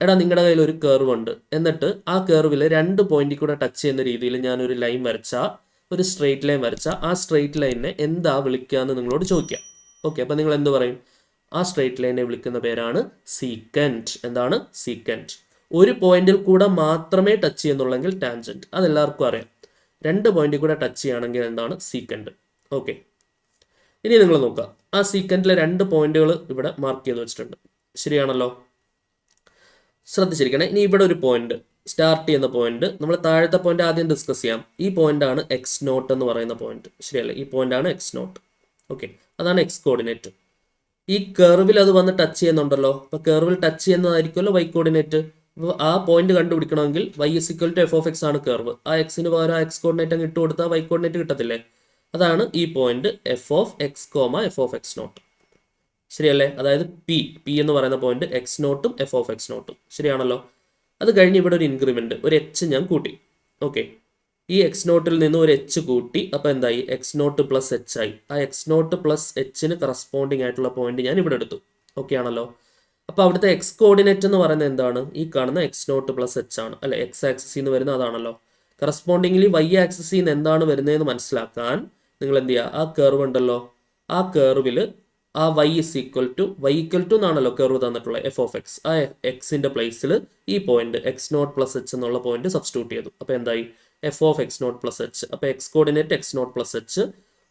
എടാ നിങ്ങളുടെ കയ്യിൽ ഒരു കർവ് ഉണ്ട്, എന്നിട്ട് ആ കർവിൽ 2 പോയിന്റിൽ കൂടെ ടച്ച് ചെയ്യുന്ന രീതിയിൽ ഞാനൊരു ലൈൻ വരച്ചാൽ, ഒരു സ്ട്രെയിറ്റ് ലൈൻ വരച്ചാൽ, ആ സ്ട്രെയിറ്റ് ലൈനിനെ എന്താ വിളിക്കുക എന്ന് നിങ്ങളോട് ചോദിക്കാം. ഓക്കെ, അപ്പോൾ നിങ്ങൾ എന്ത് പറയും? ആ സ്ട്രെയിറ്റ് ലൈനെ വിളിക്കുന്ന പേരാണ് സീക്കൻറ്റ്. എന്താണ്? സീക്കൻറ്റ്. ഒരു പോയിന്റിൽ കൂടെ മാത്രമേ ടച്ച് ചെയ്യുന്നുള്ളെങ്കിൽ ടാൻജന്റ്, അതെല്ലാവർക്കും അറിയാം. 2 പോയിന്റിൽ കൂടെ ടച്ച് ചെയ്യുകയാണെങ്കിൽ എന്താണ്? സീക്കൻറ്റ്. ഓക്കെ, ഇനി നിങ്ങൾ നോക്കുക, ആ സീക്കൻറ്റിലെ 2 പോയിന്റുകൾ ഇവിടെ മാർക്ക് ചെയ്ത് വെച്ചിട്ടുണ്ട്, ശരിയാണല്ലോ? ശ്രദ്ധിച്ചിരിക്കണേ. ഇനി ഇവിടെ ഒരു പോയിന്റ്, സ്റ്റാർട്ട് ചെയ്യുന്ന പോയിന്റ്, നമ്മൾ താഴത്തെ പോയിന്റ് ആദ്യം ഡിസ്കസ് ചെയ്യാം. ഈ പോയിന്റ് ആണ് x0 എന്ന് പറയുന്ന പോയിന്റ്, ശരിയല്ലേ? ഈ പോയിന്റ് ആണ് x0. ഓക്കെ, അതാണ് x കോർഡിനേറ്റ്. ഈ കർവിൽ അത് വന്ന് ടച്ച് ചെയ്യുന്നുണ്ടല്ലോ, അപ്പോൾ കർവിൽ ടച്ച് ചെയ്യുന്നതായിരിക്കുമല്ലോ y കോർഡിനേറ്റ്. അപ്പോൾ ആ പോയിന്റ് കണ്ടുപിടിക്കണമെങ്കിൽ y = f(x) ആണ് കർവ്. ആ എക്സിന് പകരം ആ x കോർഡിനേറ്റ് അങ്ങ് ഇട്ട് കൊടുത്താൽ y കോർഡിനേറ്റ് കിട്ടത്തില്ലേ? അതാണ് ഈ പോയിന്റ് f(x, f(x0). ശരിയല്ലേ? അതായത് പി എന്ന് പറയുന്ന പോയിന്റ് x0 ഉം f(x0) ഉം, ശരിയാണല്ലോ? അത് കഴിഞ്ഞ് ഇവിടെ ഒരു ഇൻക്രിമെന്റ്, ഒരു h ഞാൻ കൂട്ടി. ഓക്കെ, ഈ x0 നിന്ന് ഒരു h കൂട്ടി, അപ്പോൾ എന്തായി? x0 + h ആയി. ആ x0 + h കറസ്പോണ്ടിങ് ആയിട്ടുള്ള പോയിന്റ് ഞാൻ ഇവിടെ എടുത്തു. ഓക്കെ ആണല്ലോ? അപ്പോൾ അവിടുത്തെ x കോർഡിനേറ്റ് എന്ന് പറയുന്നത് എന്താണ്? ഈ കാണുന്ന x0 + h ആണ്, അല്ലെ? x ആക്സിസിൽ നിന്ന് വരുന്ന അതാണല്ലോ. കറസ്പോണ്ടിങ്ലി y ആക്സിസിൽ നിന്ന് എന്താണ് വരുന്നതെന്ന് മനസ്സിലാക്കാൻ നിങ്ങൾ എന്ത് ചെയ്യുക? ആ കർവ് ഉണ്ടല്ലോ, ആ കർവിൽ ആ y = എന്നാണല്ലോ കർവ് തന്നിട്ടുള്ളത്, f(x). ആ എക്സിന്റെ പ്ലേസിൽ ഈ പോയിന്റ് x0 + h എന്നുള്ള പോയിന്റ് സബ്സ്റ്റിറ്റ്യൂട്ട് ചെയ്തു. അപ്പോൾ എന്തായി? f(x0 + h). അപ്പോൾ x coordinate x0 + h,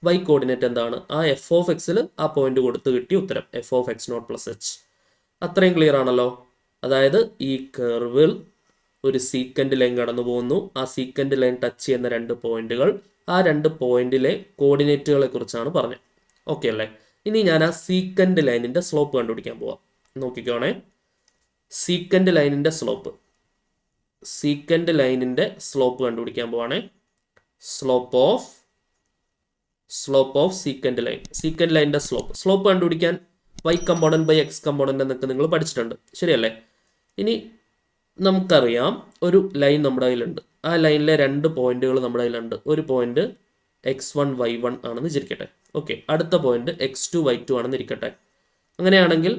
y coordinate എന്താണ്? ആ f(x)ൽ ആ പോയിന്റ് കൊടുത്ത് കിട്ടിയ ഉത്തരം f(x0 + h). അത്രയും ക്ലിയർ ആണല്ലോ? അതായത് ഈ കർവിൽ ഒരു സീക്കൻഡ് ലൈൻ കടന്നു പോകുന്നു. ആ സീക്കൻഡ് ലൈൻ ടച്ച് ചെയ്യുന്ന 2 പോയിന്റുകൾ, ആ 2 പോയിന്റിലെ കോർഡിനേറ്റുകളെ കുറിച്ചാണ് പറഞ്ഞത്. ഓക്കെ അല്ലേ? ഇനി ഞാൻ ആ സീക്കൻഡ് ലൈനിന്റെ സ്ലോപ്പ് കണ്ടുപിടിക്കാൻ പോവാം. നോക്കിക്കോണേ, സീക്കൻഡ് ലൈനിന്റെ സ്ലോപ്പ് കണ്ടുപിടിക്കാൻ പോവാണേ. സ്ലോപ്പ് ഓഫ് സീക്കൻഡ് ലൈനിന്റെ സ്ലോപ്പ് കണ്ടുപിടിക്കാൻ y component by x component എന്നൊക്കെ നിങ്ങൾ പഠിച്ചിട്ടുണ്ട്, ശരിയല്ലേ? ഇനി നമുക്കറിയാം ഒരു ലൈൻ നമ്മുടെ കയ്യിലുണ്ട്. ആ ലൈനിലെ 2 പോയിന്റുകൾ നമ്മുടെ കയ്യിലുണ്ട്. ഒരു പോയിന്റ് x1 y1 ആണെന്ന് വിചാരിക്കട്ടെ. ഓക്കെ, അടുത്ത പോയിന്റ് x2 y2 ആണെന്ന് ഇരിക്കട്ടെ. അങ്ങനെയാണെങ്കിൽ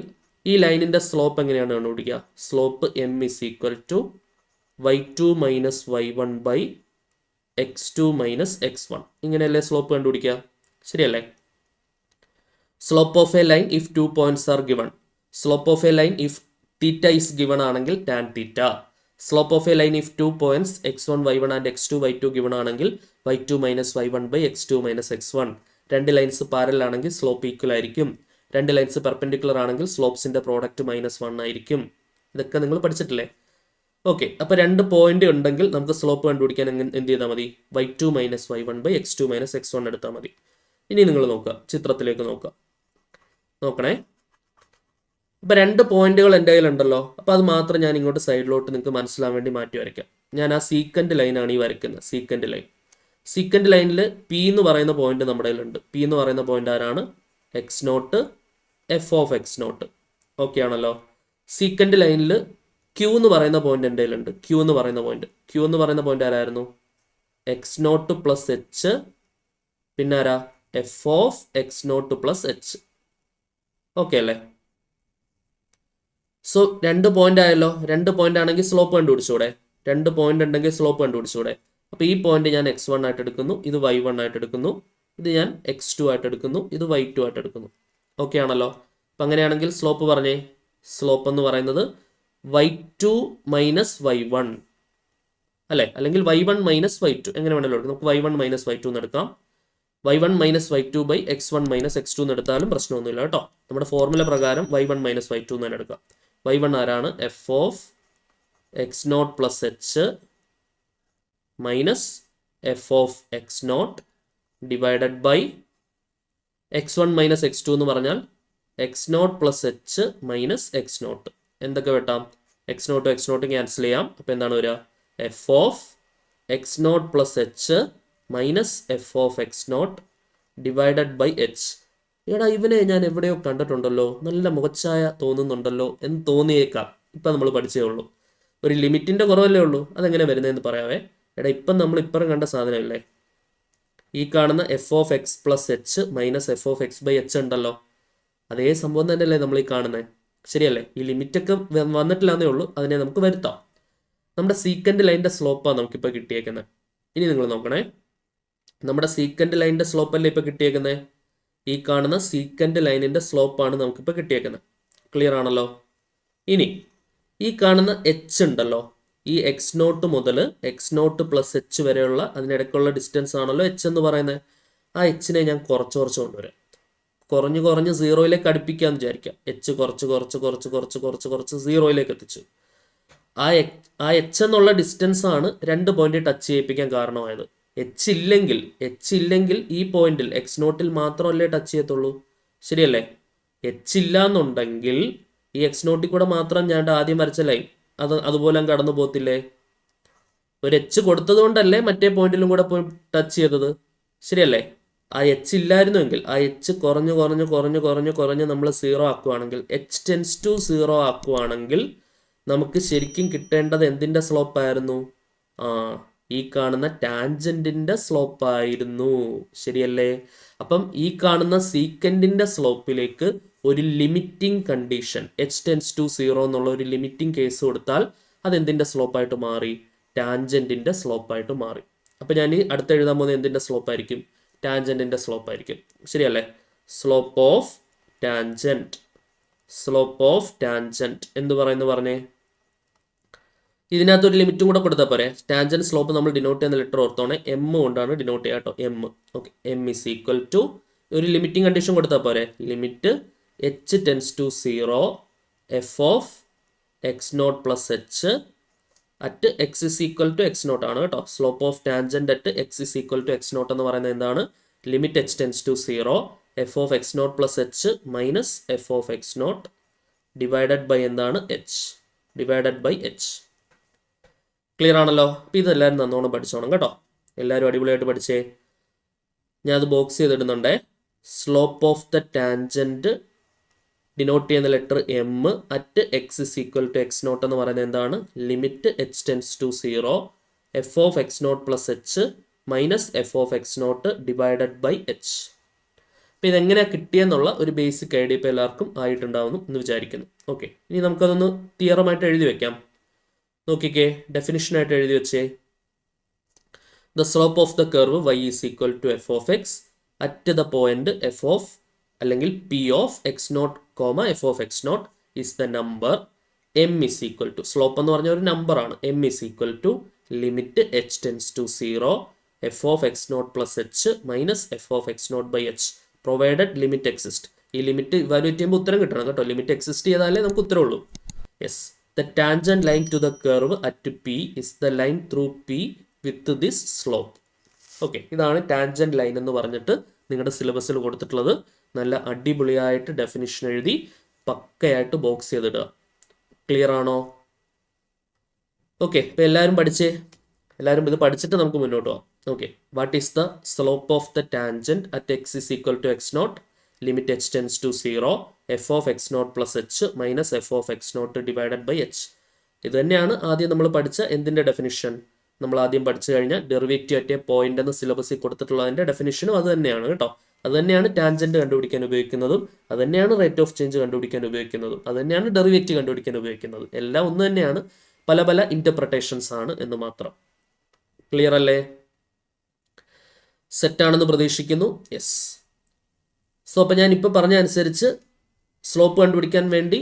ഈ ലൈനിൻ്റെ സ്ലോപ്പ് എങ്ങനെയാണ് കണ്ടുപിടിക്കുക? Slope m is equal to y2 minus y1 by x2 minus x1. ഇങ്ങനെയല്ലേ സ്ലോപ്പ് കണ്ടുപിടിക്കുക? ശരിയല്ലേ? Slope of a line if 2 points are given. Slope of a line if theta is given ആണെങ്കിൽ tan theta. Slope of a line if 2 points x1 y1 and x2 y2 given ആണെങ്കിൽ y2 minus y1 by x2 minus x1. രണ്ട് lines parallel ആണെങ്കിൽ slope equal ആയിരിക്കും. രണ്ട് lines perpendicular ആണെങ്കിൽ സ്ലോപ്സിന്റെ product -1 ആയിരിക്കും. ഇതൊക്കെ നിങ്ങൾ പഠിച്ചിട്ടില്ലേ? ഓക്കെ, അപ്പോൾ രണ്ട് പോയിന്റ് ഉണ്ടെങ്കിൽ നമുക്ക് സ്ലോപ്പ് കണ്ടുപിടിക്കാൻ എന്ത് ചെയ്താൽ മതി? y2 minus y1 by x2 minus x1 എടുത്താൽ മതി. ഇനി നിങ്ങൾ നോക്കുക, ചിത്രത്തിലേക്ക് നോക്കുക, നോക്കണേ. അപ്പോൾ രണ്ട് പോയിന്റുകൾ എൻ്റെ കയ്യിലുണ്ടല്ലോ. അപ്പോൾ അത് മാത്രം ഞാൻ ഇങ്ങോട്ട് സൈഡിലോട്ട് നിങ്ങൾക്ക് മനസ്സിലാൻ വേണ്ടി മാറ്റി വരയ്ക്കാം. ഞാൻ ആ സീക്കൻഡ് ലൈനാണ് ഈ വരയ്ക്കുന്നത്, സീക്കൻഡ് ലൈൻ. സീക്കൻഡ് ലൈനിൽ പി എന്ന് പറയുന്ന പോയിന്റ് നമ്മുടെ കയ്യിലുണ്ട്. പി എന്ന് പറയുന്ന പോയിന്റ് ആരാണ്? x0 f of x0. Okay ആണല്ലോ. സീക്കൻഡ് ലൈനിൽ ക്യൂ എന്ന് പറയുന്ന പോയിന്റ് എൻ്റെ കയ്യിലുണ്ട്. ക്യൂ എന്ന് പറയുന്ന പോയിന്റ് ആരായിരുന്നു? x0 പ്ലസ് എച്ച്, പിന്നെ ആരാ? f of x0 plus H. Okay അല്ലേ? സോ രണ്ട് പോയിന്റ് ആയല്ലോ. രണ്ട് പോയിന്റ് ആണെങ്കിൽ സ്ലോപ്പ് കണ്ടുപിടിച്ചൂടെ? രണ്ട് പോയിന്റ് ഉണ്ടെങ്കിൽ സ്ലോപ്പ് കണ്ടുപിടിച്ചൂടെ? അപ്പോൾ ഈ പോയിന്റ് ഞാൻ x1 ആയിട്ട് എടുക്കുന്നു, ഇത് y1 ആയിട്ട് എടുക്കുന്നു, ഇത് ഞാൻ x2 ആയിട്ട് എടുക്കുന്നു, ഇത് y2 ആയിട്ട് എടുക്കുന്നു. ഓക്കെ ആണല്ലോ. അപ്പം അങ്ങനെയാണെങ്കിൽ സ്ലോപ്പ് പറഞ്ഞേ. സ്ലോപ്പ് എന്ന് പറയുന്നത് y2 മൈനസ് y1 അല്ലേ? അല്ലെങ്കിൽ y1 മൈനസ് y2, എങ്ങനെ വേണമല്ലോ എടുക്കാം. നമുക്ക് y1 മൈനസ് y2 എന്ന് എടുക്കാം. y1 minus y2 by x1 minus x2 എന്ന് എടുത്താലും പ്രശ്നമൊന്നുമില്ല കേട്ടോ. നമ്മുടെ ഫോർമുല പ്രകാരം y1 മൈനസ് y2 എന്ന് തന്നെ എടുക്കാം. y1 ആരാണ്? f of x0 plus H minus f of x0 divided by x1 minus x2 എന്ന് പറഞ്ഞാൽ x0 plus H minus x0. എന്തൊക്കെ വെട്ടാം? x0 x0 ക്യാൻസൽ ചെയ്യാം. അപ്പോൾ എന്താണ് വരിക? f of x0 plus H minus f of x0 divided by H. എടാ, ഇവനെ ഞാൻ എവിടെയോ കണ്ടിട്ടുണ്ടല്ലോ, നല്ല മുഖച്ഛായ തോന്നുന്നുണ്ടല്ലോ എന്ന് തോന്നിയേക്കാം. ഇപ്പം നമ്മൾ പഠിച്ചേ ഉള്ളൂ. ഒരു ലിമിറ്റിൻ്റെ കുറവല്ലേ ഉള്ളൂ. അതെങ്ങനെ വരുന്നതെന്ന് പറയാവേ. എടാ, ഇപ്പം നമ്മൾ ഇപ്പുറം കണ്ട സാധനമില്ലേ, ഈ കാണുന്ന f of x plus H minus f of x by H ഉണ്ടല്ലോ, അതേ സംഭവം തന്നെയല്ലേ നമ്മൾ ഈ കാണുന്നത്? ശരിയല്ലേ? ഈ ലിമിറ്റൊക്കെ വന്നിട്ടില്ലാന്നേ ഉള്ളൂ, അതിനെ നമുക്ക് വരുത്താം. നമ്മുടെ സീക്കൻഡ് ലൈനിൻ്റെ സ്ലോപ്പാണ് നമുക്കിപ്പോൾ കിട്ടിയേക്കുന്നത്. ഇനി നിങ്ങൾ നോക്കണേ, നമ്മുടെ സീക്കൻഡ് ലൈനിൻ്റെ സ്ലോപ്പല്ലേ ഇപ്പോൾ കിട്ടിയേക്കുന്നത്? ഈ കാണുന്ന സീക്കൻഡ് ലൈനിൻ്റെ സ്ലോപ്പാണ് നമുക്കിപ്പോൾ കിട്ടിയേക്കുന്നത്. ക്ലിയർ ആണല്ലോ? ഇനി ഈ കാണുന്ന എച്ച് ഉണ്ടല്ലോ, ഈ x0 മുതൽ x0 പ്ലസ് എച്ച് വരെയുള്ള അതിനിടയ്ക്കുള്ള ഡിസ്റ്റൻസ് ആണല്ലോ എച്ച് എന്ന് പറയുന്നത്. ആ എച്ചിനെ ഞാൻ കുറച്ച് കൊണ്ടുവരാം. കുറഞ്ഞ് സീറോയിലേക്ക് അടുപ്പിക്കാമെന്ന് വിചാരിക്കാം. എച്ച് കുറച്ച് സീറോയിലേക്ക് എത്തിച്ചു. ആ എച്ച് എന്നുള്ള ഡിസ്റ്റൻസ് ആണ് രണ്ട് പോയിന്റ് ടച്ച് ചെയ്യിപ്പിക്കാൻ കാരണമായത്. എച്ച് ഇല്ലെങ്കിൽ ഈ പോയിന്റിൽ x0 മാത്രമല്ലേ ടച്ച് ചെയ്യത്തുള്ളൂ. ശരിയല്ലേ? എച്ച് ഇല്ല എന്നുണ്ടെങ്കിൽ ഈ x0 കൂടെ മാത്രം ഞാൻ ആദ്യം വരച്ച ലൈൻ അതുപോലെ കടന്നു പോകത്തില്ലേ? ഒരു എച്ച് കൊടുത്തത് കൊണ്ടല്ലേ മറ്റേ പോയിന്റിലും കൂടെ പോയി ടച്ച് ചെയ്തത്. ശരിയല്ലേ? ആ എച്ച് ഇല്ലായിരുന്നുവെങ്കിൽ, ആ എച്ച് കുറഞ്ഞ് നമ്മൾ 0 ആക്കുവാണെങ്കിൽ, എച്ച് ടെൻസ് ടു 0 ആക്കുവാണെങ്കിൽ നമുക്ക് ശരിക്കും കിട്ടേണ്ടത് എന്തിൻ്റെ സ്ലോപ്പായിരുന്നു? ഈ കാണുന്ന ടാൻജന്റിന്റെ സ്ലോപ്പായിരുന്നു. ശരിയല്ലേ? അപ്പം ഈ കാണുന്ന സീക്കൻഡിന്റെ സ്ലോപ്പിലേക്ക് ഒരു limiting condition H tends to 0 എന്നുള്ള ഒരു ലിമിറ്റിംഗ് കേസ് കൊടുത്താൽ അതെന്തിൻ്റെ സ്ലോപ്പായിട്ട് മാറി? ടാൻജന്റിന്റെ സ്ലോപ്പായിട്ട് മാറി. അപ്പം ഞാൻ ഈ അടുത്ത് എഴുതാൻ പോകുന്നത് എന്തിൻ്റെ സ്ലോപ്പായിരിക്കും? ടാൻജന്റിന്റെ സ്ലോപ്പായിരിക്കും. ശരിയല്ലേ? സ്ലോപ്പ് ഓഫ് ടാൻജന്റ് എന്ന് പറഞ്ഞേ. ഇതിനകത്തൊരു ലിമിറ്റും കൂടെ കൊടുത്താൽ പോരെ. ടാൻജന്റ് സ്ലോപ്പ് നമ്മൾ ഡിനോട്ട് ചെയ്യുന്ന ലെറ്റർ ഓർത്തോണെ, എം കൊണ്ടാണ് ഡിനോട്ട് ചെയ്യുക കേട്ടോ. M. Okay, M is equal to ഒരു ലിമിറ്റിംഗ് കണ്ടീഷൻ കൊടുത്താൽ പോരെ. Limit H tends to 0 F of x0 plus H at X is equal to x0 ആണ് കേട്ടോ. Slope of tangent at X is equal to x0 എന്ന് പറയുന്നത് എന്താണ്? Limit H tends to 0 F of x0 plus H minus F of x0 divided by എന്താണ്? H divided by H. Clear ആണല്ലോ? അപ്പം ഇതെല്ലാവരും നന്നോണം പഠിച്ചോണം കേട്ടോ. എല്ലാവരും അടിപൊളിയായിട്ട് പഠിച്ചേ. ഞാൻ അത് ബോക്സ് ചെയ്തിടുന്നുണ്ടേ. Slope of the tangent denote ചെയ്യുന്ന letter M at X is equal to x0 എന്ന് പറയുന്നത് എന്താണ്? Limit H tends to 0 F of x0 plus H minus F of X naught divided by H. അപ്പോൾ ഇതെങ്ങനെയാണ് കിട്ടിയെന്നുള്ള ഒരു basic idea ഇപ്പോൾ എല്ലാവർക്കും ആയിട്ടുണ്ടാവുന്നു എന്ന് വിചാരിക്കുന്നു. ഓക്കെ, ഇനി നമുക്കതൊന്ന് തിയറമായിട്ട് എഴുതി വെക്കാം. നോക്കിക്കേ, ഡെഫിനിഷനായിട്ട് എഴുതി വെച്ചേ. The slope of the curve y is equal to F of X at the point F of അല്ലെങ്കിൽ P of X naught comma F of X naught is the number M is equal to, slope എന്ന് പറഞ്ഞ ഒരു നമ്പറാണ്, M is equal to limit H tends to 0 F of X naught plus H minus F of X naught by H provided limit exist. ഈ limit evaluate ചെയ്യുമ്പോൾ ഉത്തരം കിട്ടണം കേട്ടോ. Limit exist ചെയ്താലേ നമുക്ക് ഉത്തരമുള്ളൂ. Yes, the tangent line to the curve at P is the line through P with this slope. Okay, ഇതാണ് tangent line എന്ന് പറഞ്ഞിട്ട് നിങ്ങളുടെ സിലബസിൽ കൊടുത്തിട്ടുള്ളത്. നല്ല അടിപൊളിയായിട്ട് ഡെഫിനിഷൻ എഴുതി പക്കയായിട്ട് ബോക്സ് ചെയ്തിടുക. ക്ലിയർ ആണോ? ഓക്കെ, ഇപ്പോൾ എല്ലാവരും പഠിച്ചേ. എല്ലാവരും ഇത് പഠിച്ചിട്ട് നമുക്ക് മുന്നോട്ട് പോകാം. Okay, what is the slope of the tangent at X is equal to X not limit H tends to 0 F of X naught plus H minus F of X naught divided by H. ഇത് തന്നെയാണ് ആദ്യം നമ്മൾ പഠിച്ച എന്തിൻ്റെ definition. നമ്മൾ ആദ്യം പഠിച്ചു കഴിഞ്ഞാൽ ഡെറിവേറ്റീവ് അറ്റ് എ പോയിന്റ് എന്ന സിലബസിൽ കൊടുത്തിട്ടുള്ളതിൻ്റെ ഡെഫിനിഷനും അത് തന്നെയാണ് കേട്ടോ. അത് തന്നെയാണ് ടാൻജന്റ് കണ്ടുപിടിക്കാൻ ഉപയോഗിക്കുന്നതും, അത് തന്നെയാണ് റേറ്റ് ഓഫ് ചേഞ്ച് കണ്ടുപിടിക്കാൻ ഉപയോഗിക്കുന്നതും, അത് തന്നെയാണ് ഡെറിവേറ്റീവ് കണ്ടുപിടിക്കാൻ ഉപയോഗിക്കുന്നത്. എല്ലാം ഒന്ന് തന്നെയാണ്, പല പല ഇൻ്റർപ്രിട്ടേഷൻസ് ആണ് എന്ന് മാത്രം. ക്ലിയർ അല്ലേ? സെറ്റാണെന്ന് പ്രതീക്ഷിക്കുന്നു. യെസ്. സോ അപ്പോൾ ഞാൻ ഇപ്പോൾ പറഞ്ഞ അനുസരിച്ച് സ്ലോപ്പ് കണ്ടുപിടിക്കാൻ വേണ്ടി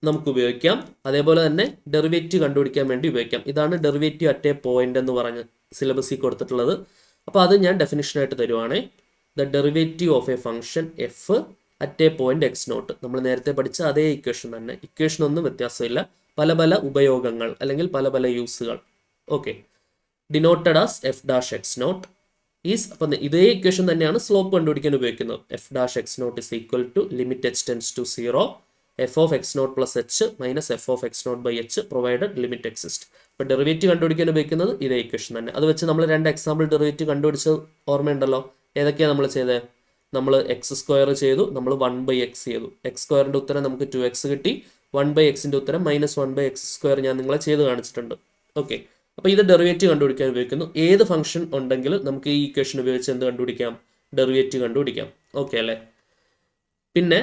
നമുക്ക് ഉപയോഗിക്കാം, അതേപോലെ തന്നെ ഡെറിവേറ്റീവ് കണ്ടുപിടിക്കാൻ വേണ്ടി ഉപയോഗിക്കാം. ഇതാണ് ഡെറിവേറ്റീവ് അറ്റ് എ പോയിന്റ് എന്ന് പറഞ്ഞ് സിലബസിൽ കൊടുത്തിട്ടുള്ളത്. അപ്പോൾ അത് ഞാൻ ഡെഫിനിഷനായിട്ട് തരുവാണേ. The derivative of a function F at a point X naught. നമ്മൾ നേരത്തെ പഠിച്ച അതേ ഇക്വേഷൻ തന്നെ, ഇക്വേഷൻ ഒന്നും വ്യത്യാസമില്ല, പല പല ഉപയോഗങ്ങൾ അല്ലെങ്കിൽ പല പല യൂസുകൾ. Okay, denoted as F dash X naught is, അപ്പം ഇതേ ഇക്വേഷൻ തന്നെയാണ് സ്ലോപ്പ് കണ്ടുപിടിക്കാൻ ഉപയോഗിക്കുന്നത്. F dash X naught is equal to limit H tends to 0 F of X naught plus H minus F of X naught by H provided limit exist. അപ്പോൾ derivative കണ്ടുപിടിക്കാൻ ഉപയോഗിക്കുന്നത് ഇതേ equation തന്നെ. അത് വെച്ച് നമ്മൾ 2 എക്സാമ്പിൾ ഡെറിവേറ്റീവ് കണ്ടുപിടിച്ച് ഓർമ്മയുണ്ടല്ലോ. ഏതൊക്കെയാണ് നമ്മൾ ചെയ്തത്? നമ്മൾ എക്സ് സ്ക്വയർ ചെയ്തു, നമ്മൾ 1/x ചെയ്തു. എക്സ് സ്ക്വയറിൻ്റെ ഉത്തരം നമുക്ക് 2x കിട്ടി. 1/xൻ്റെ ഉത്തരം -1/x² ഞാൻ നിങ്ങളെ ചെയ്ത് കാണിച്ചിട്ടുണ്ട്. ഓക്കെ, അപ്പോൾ ഇത് ഡെറിവേറ്റീവ് കണ്ടുപിടിക്കാൻ ഉപയോഗിക്കുന്നു. ഏത് ഫംഗ്ഷൻ ഉണ്ടെങ്കിലും നമുക്ക് ഈ ഇക്വേഷൻ ഉപയോഗിച്ച് എന്ത് കണ്ടുപിടിക്കാം? ഡെറിവേറ്റീവ് കണ്ടുപിടിക്കാം. ഓക്കെ അല്ലേ? പിന്നെ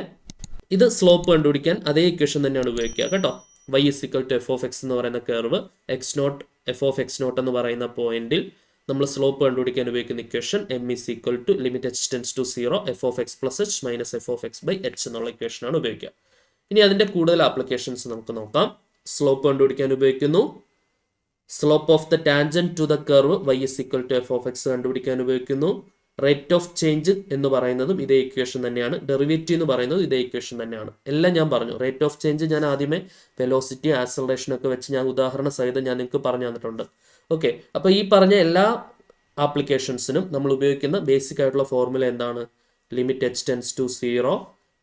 ഇത് സ്ലോപ്പ് കണ്ടുപിടിക്കാൻ അതേ ഇക്വേഷൻ തന്നെയാണ് ഉപയോഗിക്കുക കേട്ടോ. y is equal to f of x എന്ന് പറയുന്ന curve, X naught F of X not എന്ന് പറയുന്ന പോയിന്റിൽ നമ്മൾ സ്ലോപ്പ് കണ്ടുപിടിക്കാൻ ഉപയോഗിക്കുന്ന equation m is equal to limit H tends to 0 F of X plus H minus F of X by H എന്നുള്ള ഇക്വേഷനാണ് ഉപയോഗിക്കുക. ഇനി അതിൻ്റെ കൂടുതൽ ആപ്ലിക്കേഷൻസ് നമുക്ക് നോക്കാം. സ്ലോപ്പ് കണ്ടുപിടിക്കാൻ ഉപയോഗിക്കുന്നു. Slope of the tangent to the curve y is equal to f of x കണ്ടുപിടിക്കാൻ ഉപയോഗിക്കുന്നു. റേറ്റ് ഓഫ് ചേഞ്ച് എന്ന് പറയുന്നതും ഇതേ ഇക്വേഷൻ തന്നെയാണ്. ഡെറിവേറ്റീവ് എന്ന് പറയുന്നത് ഇതേ ഇക്വേഷൻ തന്നെയാണ്. എല്ലാം ഞാൻ പറഞ്ഞു. റേറ്റ് ഓഫ് ചേഞ്ച് ഞാൻ ആദ്യമേ വെലോസിറ്റി ആക്സലറേഷൻ ഒക്കെ വെച്ച് ഞാൻ ഉദാഹരണ സഹിതം ഞാൻ നിങ്ങൾക്ക് പറഞ്ഞു തന്നിട്ടുണ്ട്. ഓക്കെ, അപ്പോൾ ഈ പറഞ്ഞ എല്ലാ ആപ്ലിക്കേഷൻസിനും നമ്മൾ ഉപയോഗിക്കുന്ന ബേസിക് ആയിട്ടുള്ള ഫോർമുല എന്താണ്? Limit H tends to 0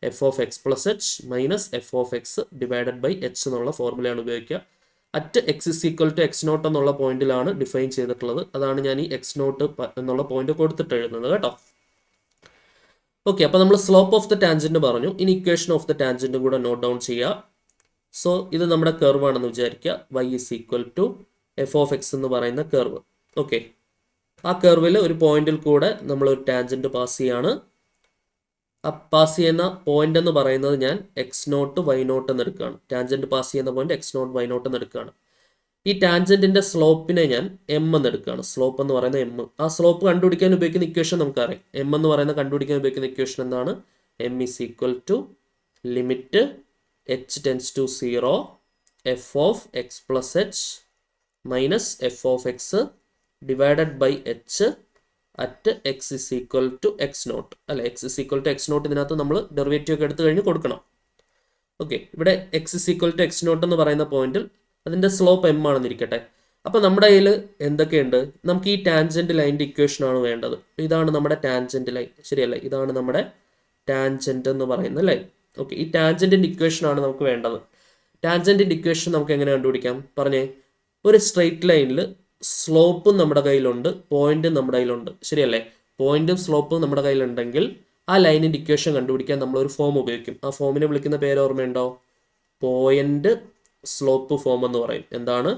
F of X plus H minus F of X divided by H എന്നുള്ള ഫോർമുലയാണ് ഉപയോഗിക്കുക. At X is equal to X nought എന്നുള്ള പോയിന്റിലാണ് ഡിഫൈൻ ചെയ്തിട്ടുള്ളത്. അതാണ് ഞാൻ ഈ എക്സ് നോട്ട് എന്നുള്ള പോയിന്റ് കൊടുത്തിട്ട് എഴുതുന്നത് കേട്ടോ. ഓക്കെ, അപ്പോൾ നമ്മൾ സ്ലോപ്പ് ഓഫ് ദ ടാൻജന്റ് പറഞ്ഞു. ഇനി ഇക്വേഷൻ ഓഫ് ദ ടാൻജന്റും കൂടെ നോട്ട് ഡൗൺ ചെയ്യുക. സോ ഇത് നമ്മുടെ കർവ് ആണെന്ന് വിചാരിക്കുക. y is equal to F of X എന്ന് പറയുന്ന കർവ്. ഓക്കെ, ആ കർവിൽ ഒരു പോയിന്റിൽ കൂടെ നമ്മൾ ഒരു ടാൻജന്റ് പാസ് ചെയ്യാണ്. ആ പാസ് ചെയ്യുന്ന പോയിന്റ് എന്ന് പറയുന്നത് ഞാൻ എക്സ് നോട്ട് വൈ നോട്ട് എന്ന് എടുക്കുകയാണ്. ടാൻജന്റ് പാസ് ചെയ്യുന്ന point X nought y nought എന്ന് എടുക്കുകയാണ്. ഈ ടാൻജന്റിന്റെ സ്ലോപ്പിനെ ഞാൻ എം എന്ന് എടുക്കുകയാണ്. സ്ലോപ്പ് എന്ന് പറയുന്ന എം. ആ സ്ലോപ്പ് കണ്ടുപിടിക്കാൻ ഉപയോഗിക്കുന്ന ഇക്വേഷൻ നമുക്കറിയാം. എം എന്ന് പറയുന്ന കണ്ടുപിടിക്കാൻ ഉപയോഗിക്കുന്ന ഇക്വേഷൻ എന്താണ്? M is equal to limit H tends to 0 F of X plus H minus F of X divided by H at X is equal to X naught. അല്ലെ, X is equal to X naught ഇതിനകത്ത് നമ്മൾ derivative ഒക്കെ എടുത്തു കഴിഞ്ഞ് കൊടുക്കണം. Okay, ഇവിടെ X is equal to X not എന്ന് പറയുന്ന പോയിന്റിൽ അതിൻ്റെ സ്ലോപ്പ് എം ആണെന്നിരിക്കട്ടെ. അപ്പോൾ നമ്മുടെ കയ്യിൽ എന്തൊക്കെയുണ്ട്? നമുക്ക് ഈ ടാൻജന്റ് ലൈൻ്റെ ഇക്വേഷനാണ് വേണ്ടത്. ഇതാണ് നമ്മുടെ ടാൻജന്റ് ലൈൻ, ശരിയല്ലേ? ഇതാണ് നമ്മുടെ ടാൻജന്റ് എന്ന് പറയുന്ന ലൈൻ. ഓക്കെ, ഈ ടാൻജന്റിൻ്റെ ഇക്വേഷനാണ് നമുക്ക് വേണ്ടത്. ടാൻജന്റിൻ്റെ ഇക്വേഷൻ നമുക്ക് എങ്ങനെ കണ്ടുപിടിക്കാം? പറഞ്ഞേ. ഒരു സ്ട്രെയിറ്റ് ലൈനിൽ സ്ലോപ്പും നമ്മുടെ കയ്യിലുണ്ട്, പോയിന്റും നമ്മുടെ കയ്യിലുണ്ട്, ശരിയല്ലേ? പോയിന്റും സ്ലോപ്പും നമ്മുടെ കയ്യിലുണ്ടെങ്കിൽ ആ ലൈനിൻ്റെ ഇക്വേഷൻ കണ്ടുപിടിക്കാൻ നമ്മളൊരു ഫോം ഉപയോഗിക്കും. ആ ഫോമിനെ വിളിക്കുന്ന പേര് ഓർമ്മയുണ്ടോ? പോയിന്റ് സ്ലോപ്പ് ഫോം എന്ന് പറയും. എന്താണ്?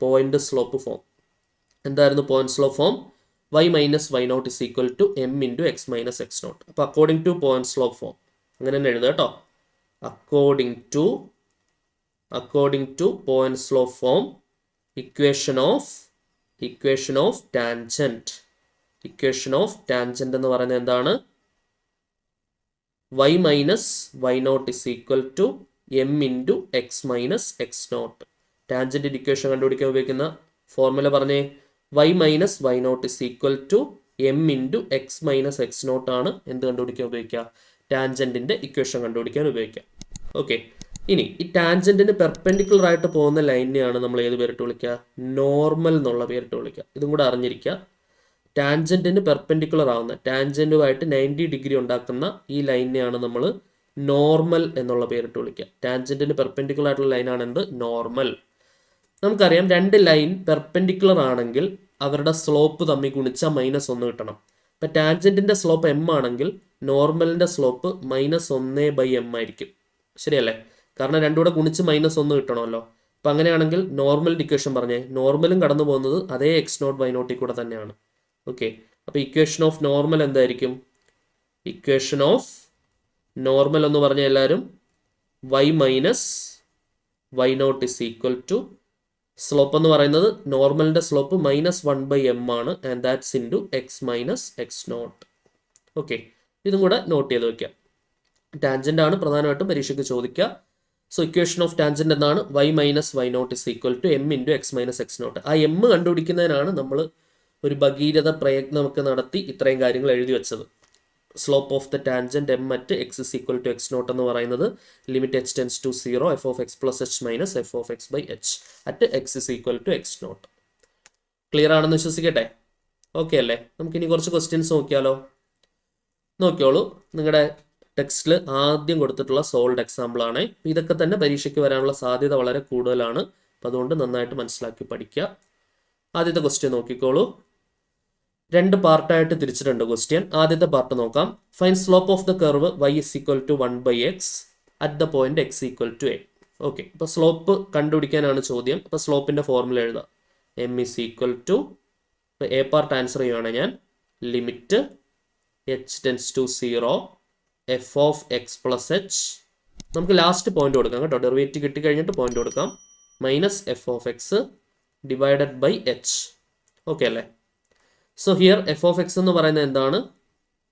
Point slope form. എന്തായിരുന്നു point slope form? y minus why not is equal to M into X minus X naught. അപ്പോൾ according to point slope form അങ്ങനെ തന്നെ എഴുതുക കേട്ടോ. According to point slope form equation of tangent എന്ന് പറയുന്നത് എന്താണ്? y minus why not is equal to M into X minus X naught. ടാൻജന്റിന്റെ equation കണ്ടുപിടിക്കാൻ ഉപയോഗിക്കുന്ന ഫോർമുല പറഞ്ഞേ. y minus why not is equal to M into X minus X nought ആണ് എന്ത് കണ്ടുപിടിക്കാൻ ഉപയോഗിക്കുക? ടാൻജന്റിന്റെ ഇക്വേഷൻ കണ്ടുപിടിക്കാൻ ഉപയോഗിക്കുക. ഓക്കെ, ഇനി ഈ ടാൻജന്റിന് പെർപെൻഡിക്കുലർ ആയിട്ട് പോകുന്ന ലൈനെയാണ് നമ്മൾ ഏത് പേരിട്ട് വിളിക്കുക? നോർമൽ എന്നുള്ള പേരിട്ട് വിളിക്കുക. ഇതും കൂടെ അറിഞ്ഞിരിക്കുക. ടാൻജന്റിന് പെർപെൻഡിക്കുലർ ആവുന്ന, ടാൻജന്റുമായിട്ട് 90 ഡിഗ്രി ഉണ്ടാക്കുന്ന ഈ ലൈനെയാണ് നമ്മൾ നോർമൽ എന്നുള്ള പേരിട്ട് വിളിക്കുക. ടാൻജന്റിന് പെർപെൻഡിക്കുലർ ആയിട്ടുള്ള ലൈനാണ് എന്ത്? നോർമൽ. നമുക്കറിയാം, രണ്ട് ലൈൻ പെർപെൻഡിക്കുലർ ആണെങ്കിൽ അവരുടെ സ്ലോപ്പ് തമ്മിൽ ഗുണിച്ചാൽ -1 കിട്ടണം. ഇപ്പം ടാൻജന്റിന്റെ സ്ലോപ്പ് m ആണെങ്കിൽ നോർമലിന്റെ സ്ലോപ്പ് -1/m ആയിരിക്കും. ശരിയല്ലേ? കാരണം രണ്ടും കൂടെ ഗുണിച്ച് -1 കിട്ടണമല്ലോ. അപ്പം അങ്ങനെയാണെങ്കിൽ നോർമലിന്റെ ഇക്വേഷൻ പറഞ്ഞേ. നോർമലും കടന്നു പോകുന്നത് അതേ x0 y0 കൂടെ തന്നെയാണ്. ഓക്കെ, അപ്പോൾ ഇക്വേഷൻ ഓഫ് നോർമൽ എന്തായിരിക്കും? ഇക്വേഷൻ ഓഫ് നോർമൽ എന്ന് പറഞ്ഞാൽ എല്ലാവരും y minus why not is equal to slope എന്ന് പറയുന്നത് നോർമലിന്റെ സ്ലോപ്പ് -1/m ആണ്. And that's into X minus X nought. Okay, ഇതും കൂടെ നോട്ട് ചെയ്ത് വെക്കാം. ടാൻജന്റ് ആണ് പ്രധാനമായിട്ടും പരീക്ഷയ്ക്ക് ചോദിക്കുക. സോ ഇക്വേഷൻ ഓഫ് ടാൻജന്റ് എന്താണ്? y minus why not is equal to M into X minus X nought. ആ എം കണ്ടുപിടിക്കുന്നതിനാണ് നമ്മൾ ഒരു ഭഗീരഥ പ്രയത്നമൊക്കെ നടത്തി ഇത്രയും കാര്യങ്ങൾ എഴുതി വെച്ചത്. Slope of the tangent m at X is equal to X not എന്ന് പറയുന്നത് limit H tends to 0 F of X plus H minus F of X by H at X is equal to X not. Clear ആണെന്ന് വിശ്വസിക്കട്ടെ? Okay അല്ലേ? നമുക്കിനി കുറച്ച് questions നോക്കിയാലോ? നോക്കിയോളൂ. നിങ്ങളുടെ ടെക്സ്റ്റിൽ ആദ്യം കൊടുത്തിട്ടുള്ള സോൾഡ് എക്സാമ്പിൾ ആണ്. ഇതൊക്കെ തന്നെ പരീക്ഷയ്ക്ക് വരാനുള്ള സാധ്യത വളരെ കൂടുതലാണ്. അപ്പം അതുകൊണ്ട് നന്നായിട്ട് മനസ്സിലാക്കി പഠിക്കുക. ആദ്യത്തെ ക്വസ്റ്റ്യൻ നോക്കിക്കോളൂ. രണ്ട് പാർട്ടായിട്ട് തിരിച്ചിട്ടുണ്ട് ക്വസ്റ്റ്യൻ. ആദ്യത്തെ പാർട്ട് നോക്കാം. Find slope of the curve y is equal to 1/x at the point x equal to a. Okay, അപ്പോൾ സ്ലോപ്പ് കണ്ടുപിടിക്കാനാണ് ചോദ്യം. അപ്പോൾ സ്ലോപ്പിന്റെ ഫോർമുല എഴുതാം. m ഇസ് ഈക്വൽ ടു, ഇപ്പോൾ എ പാർട്ട് ആൻസർ ചെയ്യുവാണെങ്കിൽ ഞാൻ limit h tends to 0 F of X plus h. നമുക്ക് ലാസ്റ്റ് പോയിന്റ് കൊടുക്കാം കേട്ടോ. ഡെറിവേറ്റീവ് കിട്ടി കഴിഞ്ഞിട്ട് പോയിന്റ് കൊടുക്കാം. Minus F of X divided by H. Okay അല്ലേ? So here F of X എന്ന് പറയുന്നത് എന്താണ്?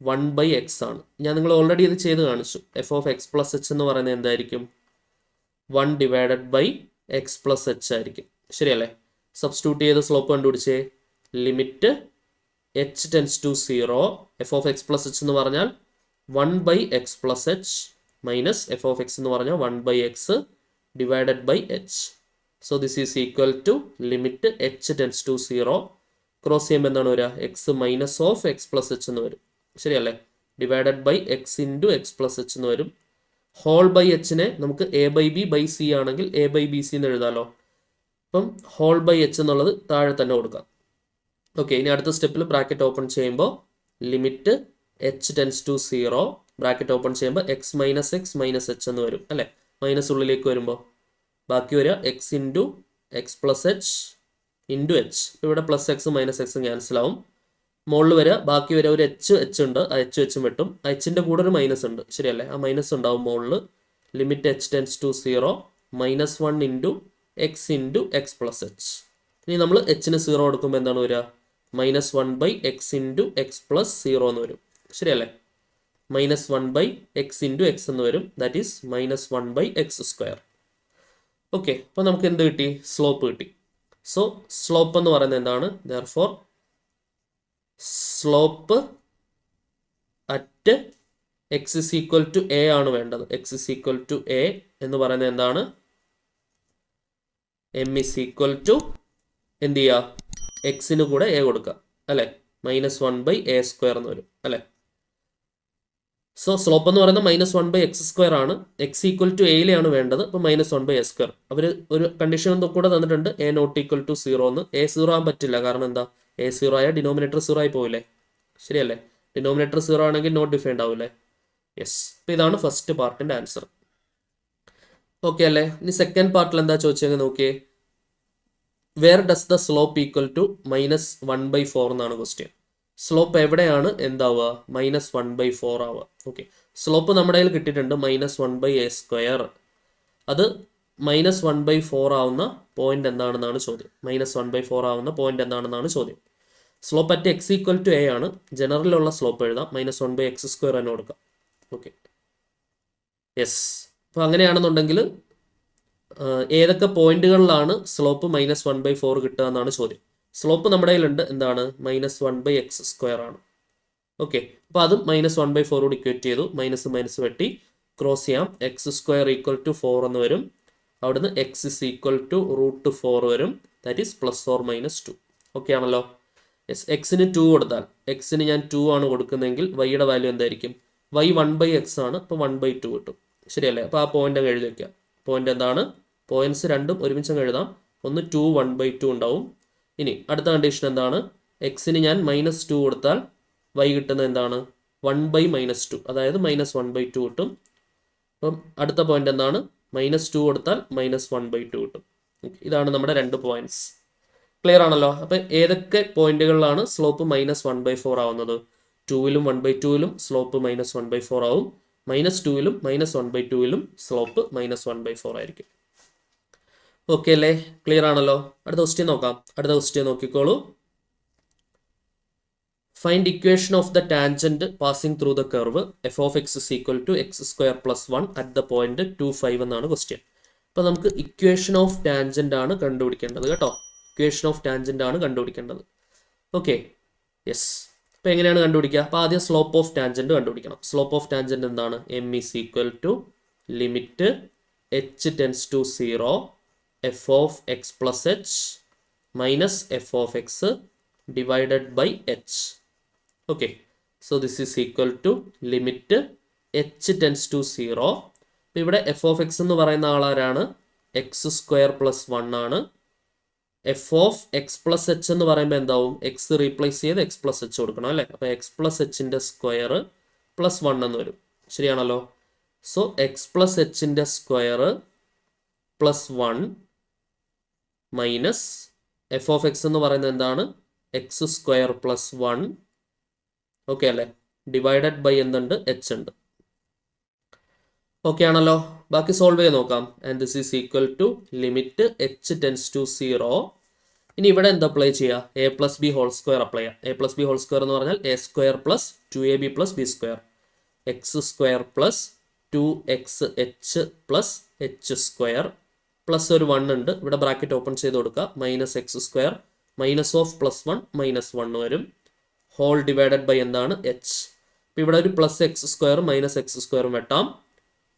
1/x ആണ്. ഞാൻ നിങ്ങൾ ഓൾറെഡി ഇത് ചെയ്ത് കാണിച്ചു. F of X plus H എന്ന് പറയുന്നത് എന്തായിരിക്കും? 1 divided by X plus H ആയിരിക്കും. ശരിയല്ലേ? സബ്സ്റ്റിറ്റ്യൂട്ട് ചെയ്ത് സ്ലോപ്പ് കണ്ടുപിടിച്ചേ. Limit H tends to 0 F of X plus H എന്ന് പറഞ്ഞാൽ 1/x plus H minus F of X എന്ന് പറഞ്ഞാൽ 1/x divided by H. So this is equal to limit H tends to 0 cross ചെയ്യുമ്പോൾ എന്താണ് വരിക? X minus of X plus H എന്ന് വരും. ശരിയല്ലേ? Divided by X into X plus H എന്ന് വരും. ഹോൾ ബൈ എച്ചിനെ നമുക്ക് a by b by c ആണെങ്കിൽ എ ബൈ ബി സി എന്ന് എഴുതാമല്ലോ. അപ്പം ഹോൾ ബൈ എച്ച് എന്നുള്ളത് താഴെ തന്നെ കൊടുക്കാം. ഓക്കെ, ഇനി അടുത്ത സ്റ്റെപ്പിൽ ബ്രാക്കറ്റ് ഓപ്പൺ ചെയ്യുമ്പോൾ limit H tends to 0 bracket open ചെയ്യുമ്പോൾ എക്സ് മൈനസ് എച്ച് എന്ന് വരും അല്ലേ? മൈനസ് ഉള്ളിലേക്ക് വരുമ്പോൾ ബാക്കി വരിക X into X plus H into H. ഇവിടെ plus X minus X cancel ആവും. മുകളിൽ വരിക ബാക്കി വരിക ഒരു എച്ച് ഉണ്ട്. ആ എച്ചും വെട്ടും. എച്ചിൻ്റെ കൂടെ ഒരു മൈനസ് ഉണ്ട്. ശരിയല്ലേ? ആ മൈനസ് ഉണ്ടാവും മുകളിൽ. Limit H tends to 0 -1 into x into X plus h. ഇനി നമ്മൾ എച്ചിന് 0 കൊടുക്കുമ്പോൾ എന്താണ് വരിക? -1/x ഇൻറ്റു എക്സ് പ്ലസ് 0 എന്ന് വരും. ശരിയല്ലേ? -1/x ഇൻറ്റു എക്സ് എന്ന് വരും. That is -1/x². ഓക്കെ, അപ്പോൾ നമുക്ക് എന്ത് കിട്ടി? സ്ലോപ്പ് കിട്ടി. സോ സ്ലോപ്പ് എന്ന് പറയുന്നത് എന്താണ്? Therefore slope at X is equal to a ആണ് വേണ്ടത്. X is equal to a എന്ന് പറയുന്നത് എന്താണ്? എം ഇസ് ഈക്വൽ ടു എന്ത് ചെയ്യുക? എക്സിന് കൂടെ എ കൊടുക്കുക അല്ലേ? -1/a² എന്ന് വരും അല്ലേ? സോ സ്ലോപ്പ് എന്ന് പറയുന്നത് -1/x² ആണ്. എക്സ് ഈക്വൽ ടു എയിലെയാണ് വേണ്ടത്. അപ്പോൾ -1/a². അവർ ഒരു കണ്ടീഷൻ കൂടെ തന്നിട്ടുണ്ട്. എ നോട്ട് ഈക്വൽ ടു 0 എന്ന്. എ 0 ആകാൻ പറ്റില്ല. കാരണം എന്താ? എ 0 ആയാൽ ഡിനോമിനേറ്റർ 0 ആയി പോവില്ലേ? ശരിയല്ലേ? ഡിനോമിനേറ്റർ 0 ആണെങ്കിൽ നോട്ട് ഡിഫൈൻഡ് ആവില്ലേ? യെസ്. അപ്പോൾ ഇതാണ് ഫസ്റ്റ് പാർട്ടിൻ്റെ ആൻസർ. ഓക്കെ അല്ലേ? ഇനി സെക്കൻഡ് പാർട്ടിൽ എന്താ ചോദിച്ചെങ്കിൽ നോക്കിയേ. Where does the slope equal to -1/4 എന്നാണ് ക്വസ്റ്റ്യൻ. സ്ലോപ്പ് എവിടെയാണ് എന്താവുക? -1/4 ആവുക. ഓക്കെ, സ്ലോപ്പ് നമ്മുടെ കയ്യിൽ കിട്ടിയിട്ടുണ്ട് -1/a². അത് -1/4 ആവുന്ന പോയിന്റ് എന്താണെന്നാണ് ചോദ്യം. -1/4 ആവുന്ന പോയിന്റ് എന്താണെന്നാണ് ചോദ്യം. സ്ലോപ്പ് അറ്റ് x = a ആണ്. ജനറലുള്ള സ്ലോപ്പ് എഴുതാം, -1/x² തന്നെ കൊടുക്കാം. Okay, yes. അപ്പോൾ അങ്ങനെയാണെന്നുണ്ടെങ്കിൽ ഏതൊക്കെ പോയിന്റുകളിലാണ് സ്ലോപ്പ് -1/4 കിട്ടുക എന്നാണ് ചോദ്യം. സ്ലോപ്പ് നമ്മുടെ കയ്യിലുണ്ട്, എന്താണ്? -1/x² ആണ്. ഓക്കെ, അപ്പോൾ അതും -1/4 കൂടി ഇക്വേറ്റ് ചെയ്തു. മൈനസ് മൈനസ് വെട്ടി ക്രോസ് ചെയ്യാം. x² = 4 എന്ന് വരും. അവിടുന്ന് x = √4 വരും. That is +or-2. ഓക്കെ ആണല്ലോ? യെസ്. എക്സിന് 2 കൊടുത്താൽ, എക്സിന് ഞാൻ 2 ആണ് കൊടുക്കുന്നതെങ്കിൽ വൈയുടെ വാല്യൂ എന്തായിരിക്കും? y 1/x ആണ്, അപ്പോൾ 1/2 കിട്ടും. ശരിയല്ലേ? അപ്പോൾ ആ പോയിന്റ് അങ്ങ് എഴുതി വയ്ക്കാം. പോയിന്റ് എന്താണ്? പോയിന്റ്സ് രണ്ടും ഒരുമിച്ച് അങ്ങ് എഴുതാം. ഒന്ന് 2 1/2 ഉണ്ടാവും. ഇനി അടുത്ത കണ്ടീഷൻ എന്താണ്? എക്സിന് ഞാൻ -2 കൊടുത്താൽ y കിട്ടുന്നത് എന്താണ്? 1/-2, അതായത് -1/2 കിട്ടും. അപ്പം അടുത്ത പോയിന്റ് എന്താണ്? -2 കൊടുത്താൽ -1/2 കിട്ടും. ഇതാണ് നമ്മുടെ രണ്ട് പോയിന്റ്സ്. ക്ലിയർ ആണല്ലോ? അപ്പം ഏതൊക്കെ പോയിന്റുകളിലാണ് സ്ലോപ്പ് -1/4 ആവുന്നത്? 2ലും 1/2ലും സ്ലോപ്പ് -1/4 ആവും. -2ലും -1/2ലും സ്ലോപ്പ് -1/4 ആയിരിക്കും. ഓക്കെ അല്ലേ? ക്ലിയർ ആണല്ലോ? അടുത്ത ക്വസ്റ്റ്യൻ നോക്കാം. അടുത്ത ക്വസ്റ്റ്യൻ നോക്കിക്കോളൂ. Find equation of the tangent passing through the curve f of x is equal to x² + 1 at the point 2, 5 എന്നാണ് ക്വസ്റ്റ്യൻ. അപ്പോൾ നമുക്ക് ഇക്വേഷൻ ഓഫ് ടാൻജന്റ് ആണ് കണ്ടുപിടിക്കേണ്ടത് കേട്ടോ. ഇക്വേഷൻ ഓഫ് ടാൻജന്റ് ആണ് കണ്ടുപിടിക്കേണ്ടത്. Okay, yes. അപ്പോൾ എങ്ങനെയാണ് കണ്ടുപിടിക്കുക? അപ്പോൾ ആദ്യം സ്ലോപ്പ് ഓഫ് ടാൻജന്റ് കണ്ടുപിടിക്കണം. സ്ലോപ്പ് ഓഫ് ടാൻജന്റ് എന്താണ്? m = limit h → 0 f of x plus h minus f of x divided by h. Okay, so this is equal to limit h tends to 0. അപ്പോൾ ഇവിടെ f of x എന്ന് പറയുന്ന ആളാരാണ്? x² + 1 ആണ്. f of x plus h എന്ന് പറയുമ്പോൾ എന്താവും? x replace ചെയ്ത് x plus h കൊടുക്കണം അല്ലേ? അപ്പോൾ x plus hന്റെ സ്ക്വയർ +1 എന്ന് വരും. ശരിയാണല്ലോ? സോ x plus hന്റെ square +1 minus f of x എന്ന് പറയുന്നത് എന്താണ്? x² + 1. ഓക്കെ അല്ലേ? ഡിവൈഡഡ് ബൈ എന്തുണ്ട്? h ഉണ്ട്. ഓക്കെ ആണല്ലോ? ബാക്കി സോൾവ് ചെയ്ത് നോക്കാം. And this is equal to limit h tends to 0. ഇനി ഇവിടെ എന്താ അപ്ലൈ ചെയ്യുക? a + b² അപ്ലൈ ചെയ്യാം. a + b² എന്ന് പറഞ്ഞാൽ a² + 2ab + b². x² + 2xh + h² plus ഒരു 1 ഉണ്ട്. ഇവിടെ ബ്രാക്കറ്റ് ഓപ്പൺ ചെയ്ത് കൊടുക്കുക. -x² മൈനസ് ഓഫ് +1 -1 വരും. ഹോൾ ഡിവൈഡഡ് ബൈ എന്താണ്? h. അപ്പോൾ ഇവിടെ ഒരു +x² -x² വെട്ടാം.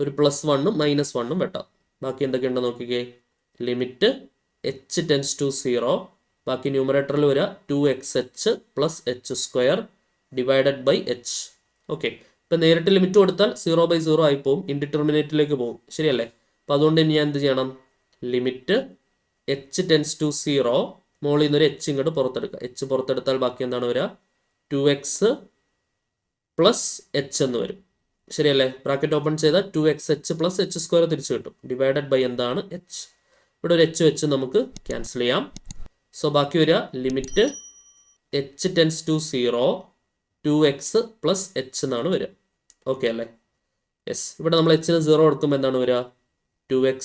ഒരു +1 -1 വെട്ടാം. ബാക്കി എന്തൊക്കെയുണ്ട് നോക്കിക്കേ. Limit h tends to 0. ബാക്കി ന്യൂമറേറ്ററിൽ വരിക 2xh + h² divided by h. Okay, ഇപ്പം നേരിട്ട് ലിമിറ്റ് കൊടുത്താൽ 0/0 ആയി പോകും, ഇൻഡിറ്റർമിനേറ്റിലേക്ക് പോകും. ശരിയല്ലേ? അപ്പം അതുകൊണ്ട് ഇനി ഞാൻ എന്ത് ചെയ്യണം? Limit h tends to 0. മുകളിൽ നിന്നൊരു h ഇങ്ങോട്ട് പുറത്തെടുക്കുക. h പുറത്തെടുത്താൽ ബാക്കി എന്താണ് വരിക? 2x + h എന്ന് വരും. ശരിയല്ലേ? ബ്രാക്കറ്റ് ഓപ്പൺ ചെയ്താൽ 2xh + h² തിരിച്ചു കിട്ടും. ഡിവൈഡഡ് ബൈ എന്താണ്? h. ഇവിടെ ഒരു h വെച്ച് നമുക്ക് ക്യാൻസൽ ചെയ്യാം. സോ ബാക്കി വരിക limit h tends to 0 2x + h എന്നാണ് വരിക. ഓക്കെ അല്ലേ? യെസ്. ഇവിടെ നമ്മൾ h-ന് 0 കൊടുക്കുമ്പോൾ എന്താണ് വരിക? 2x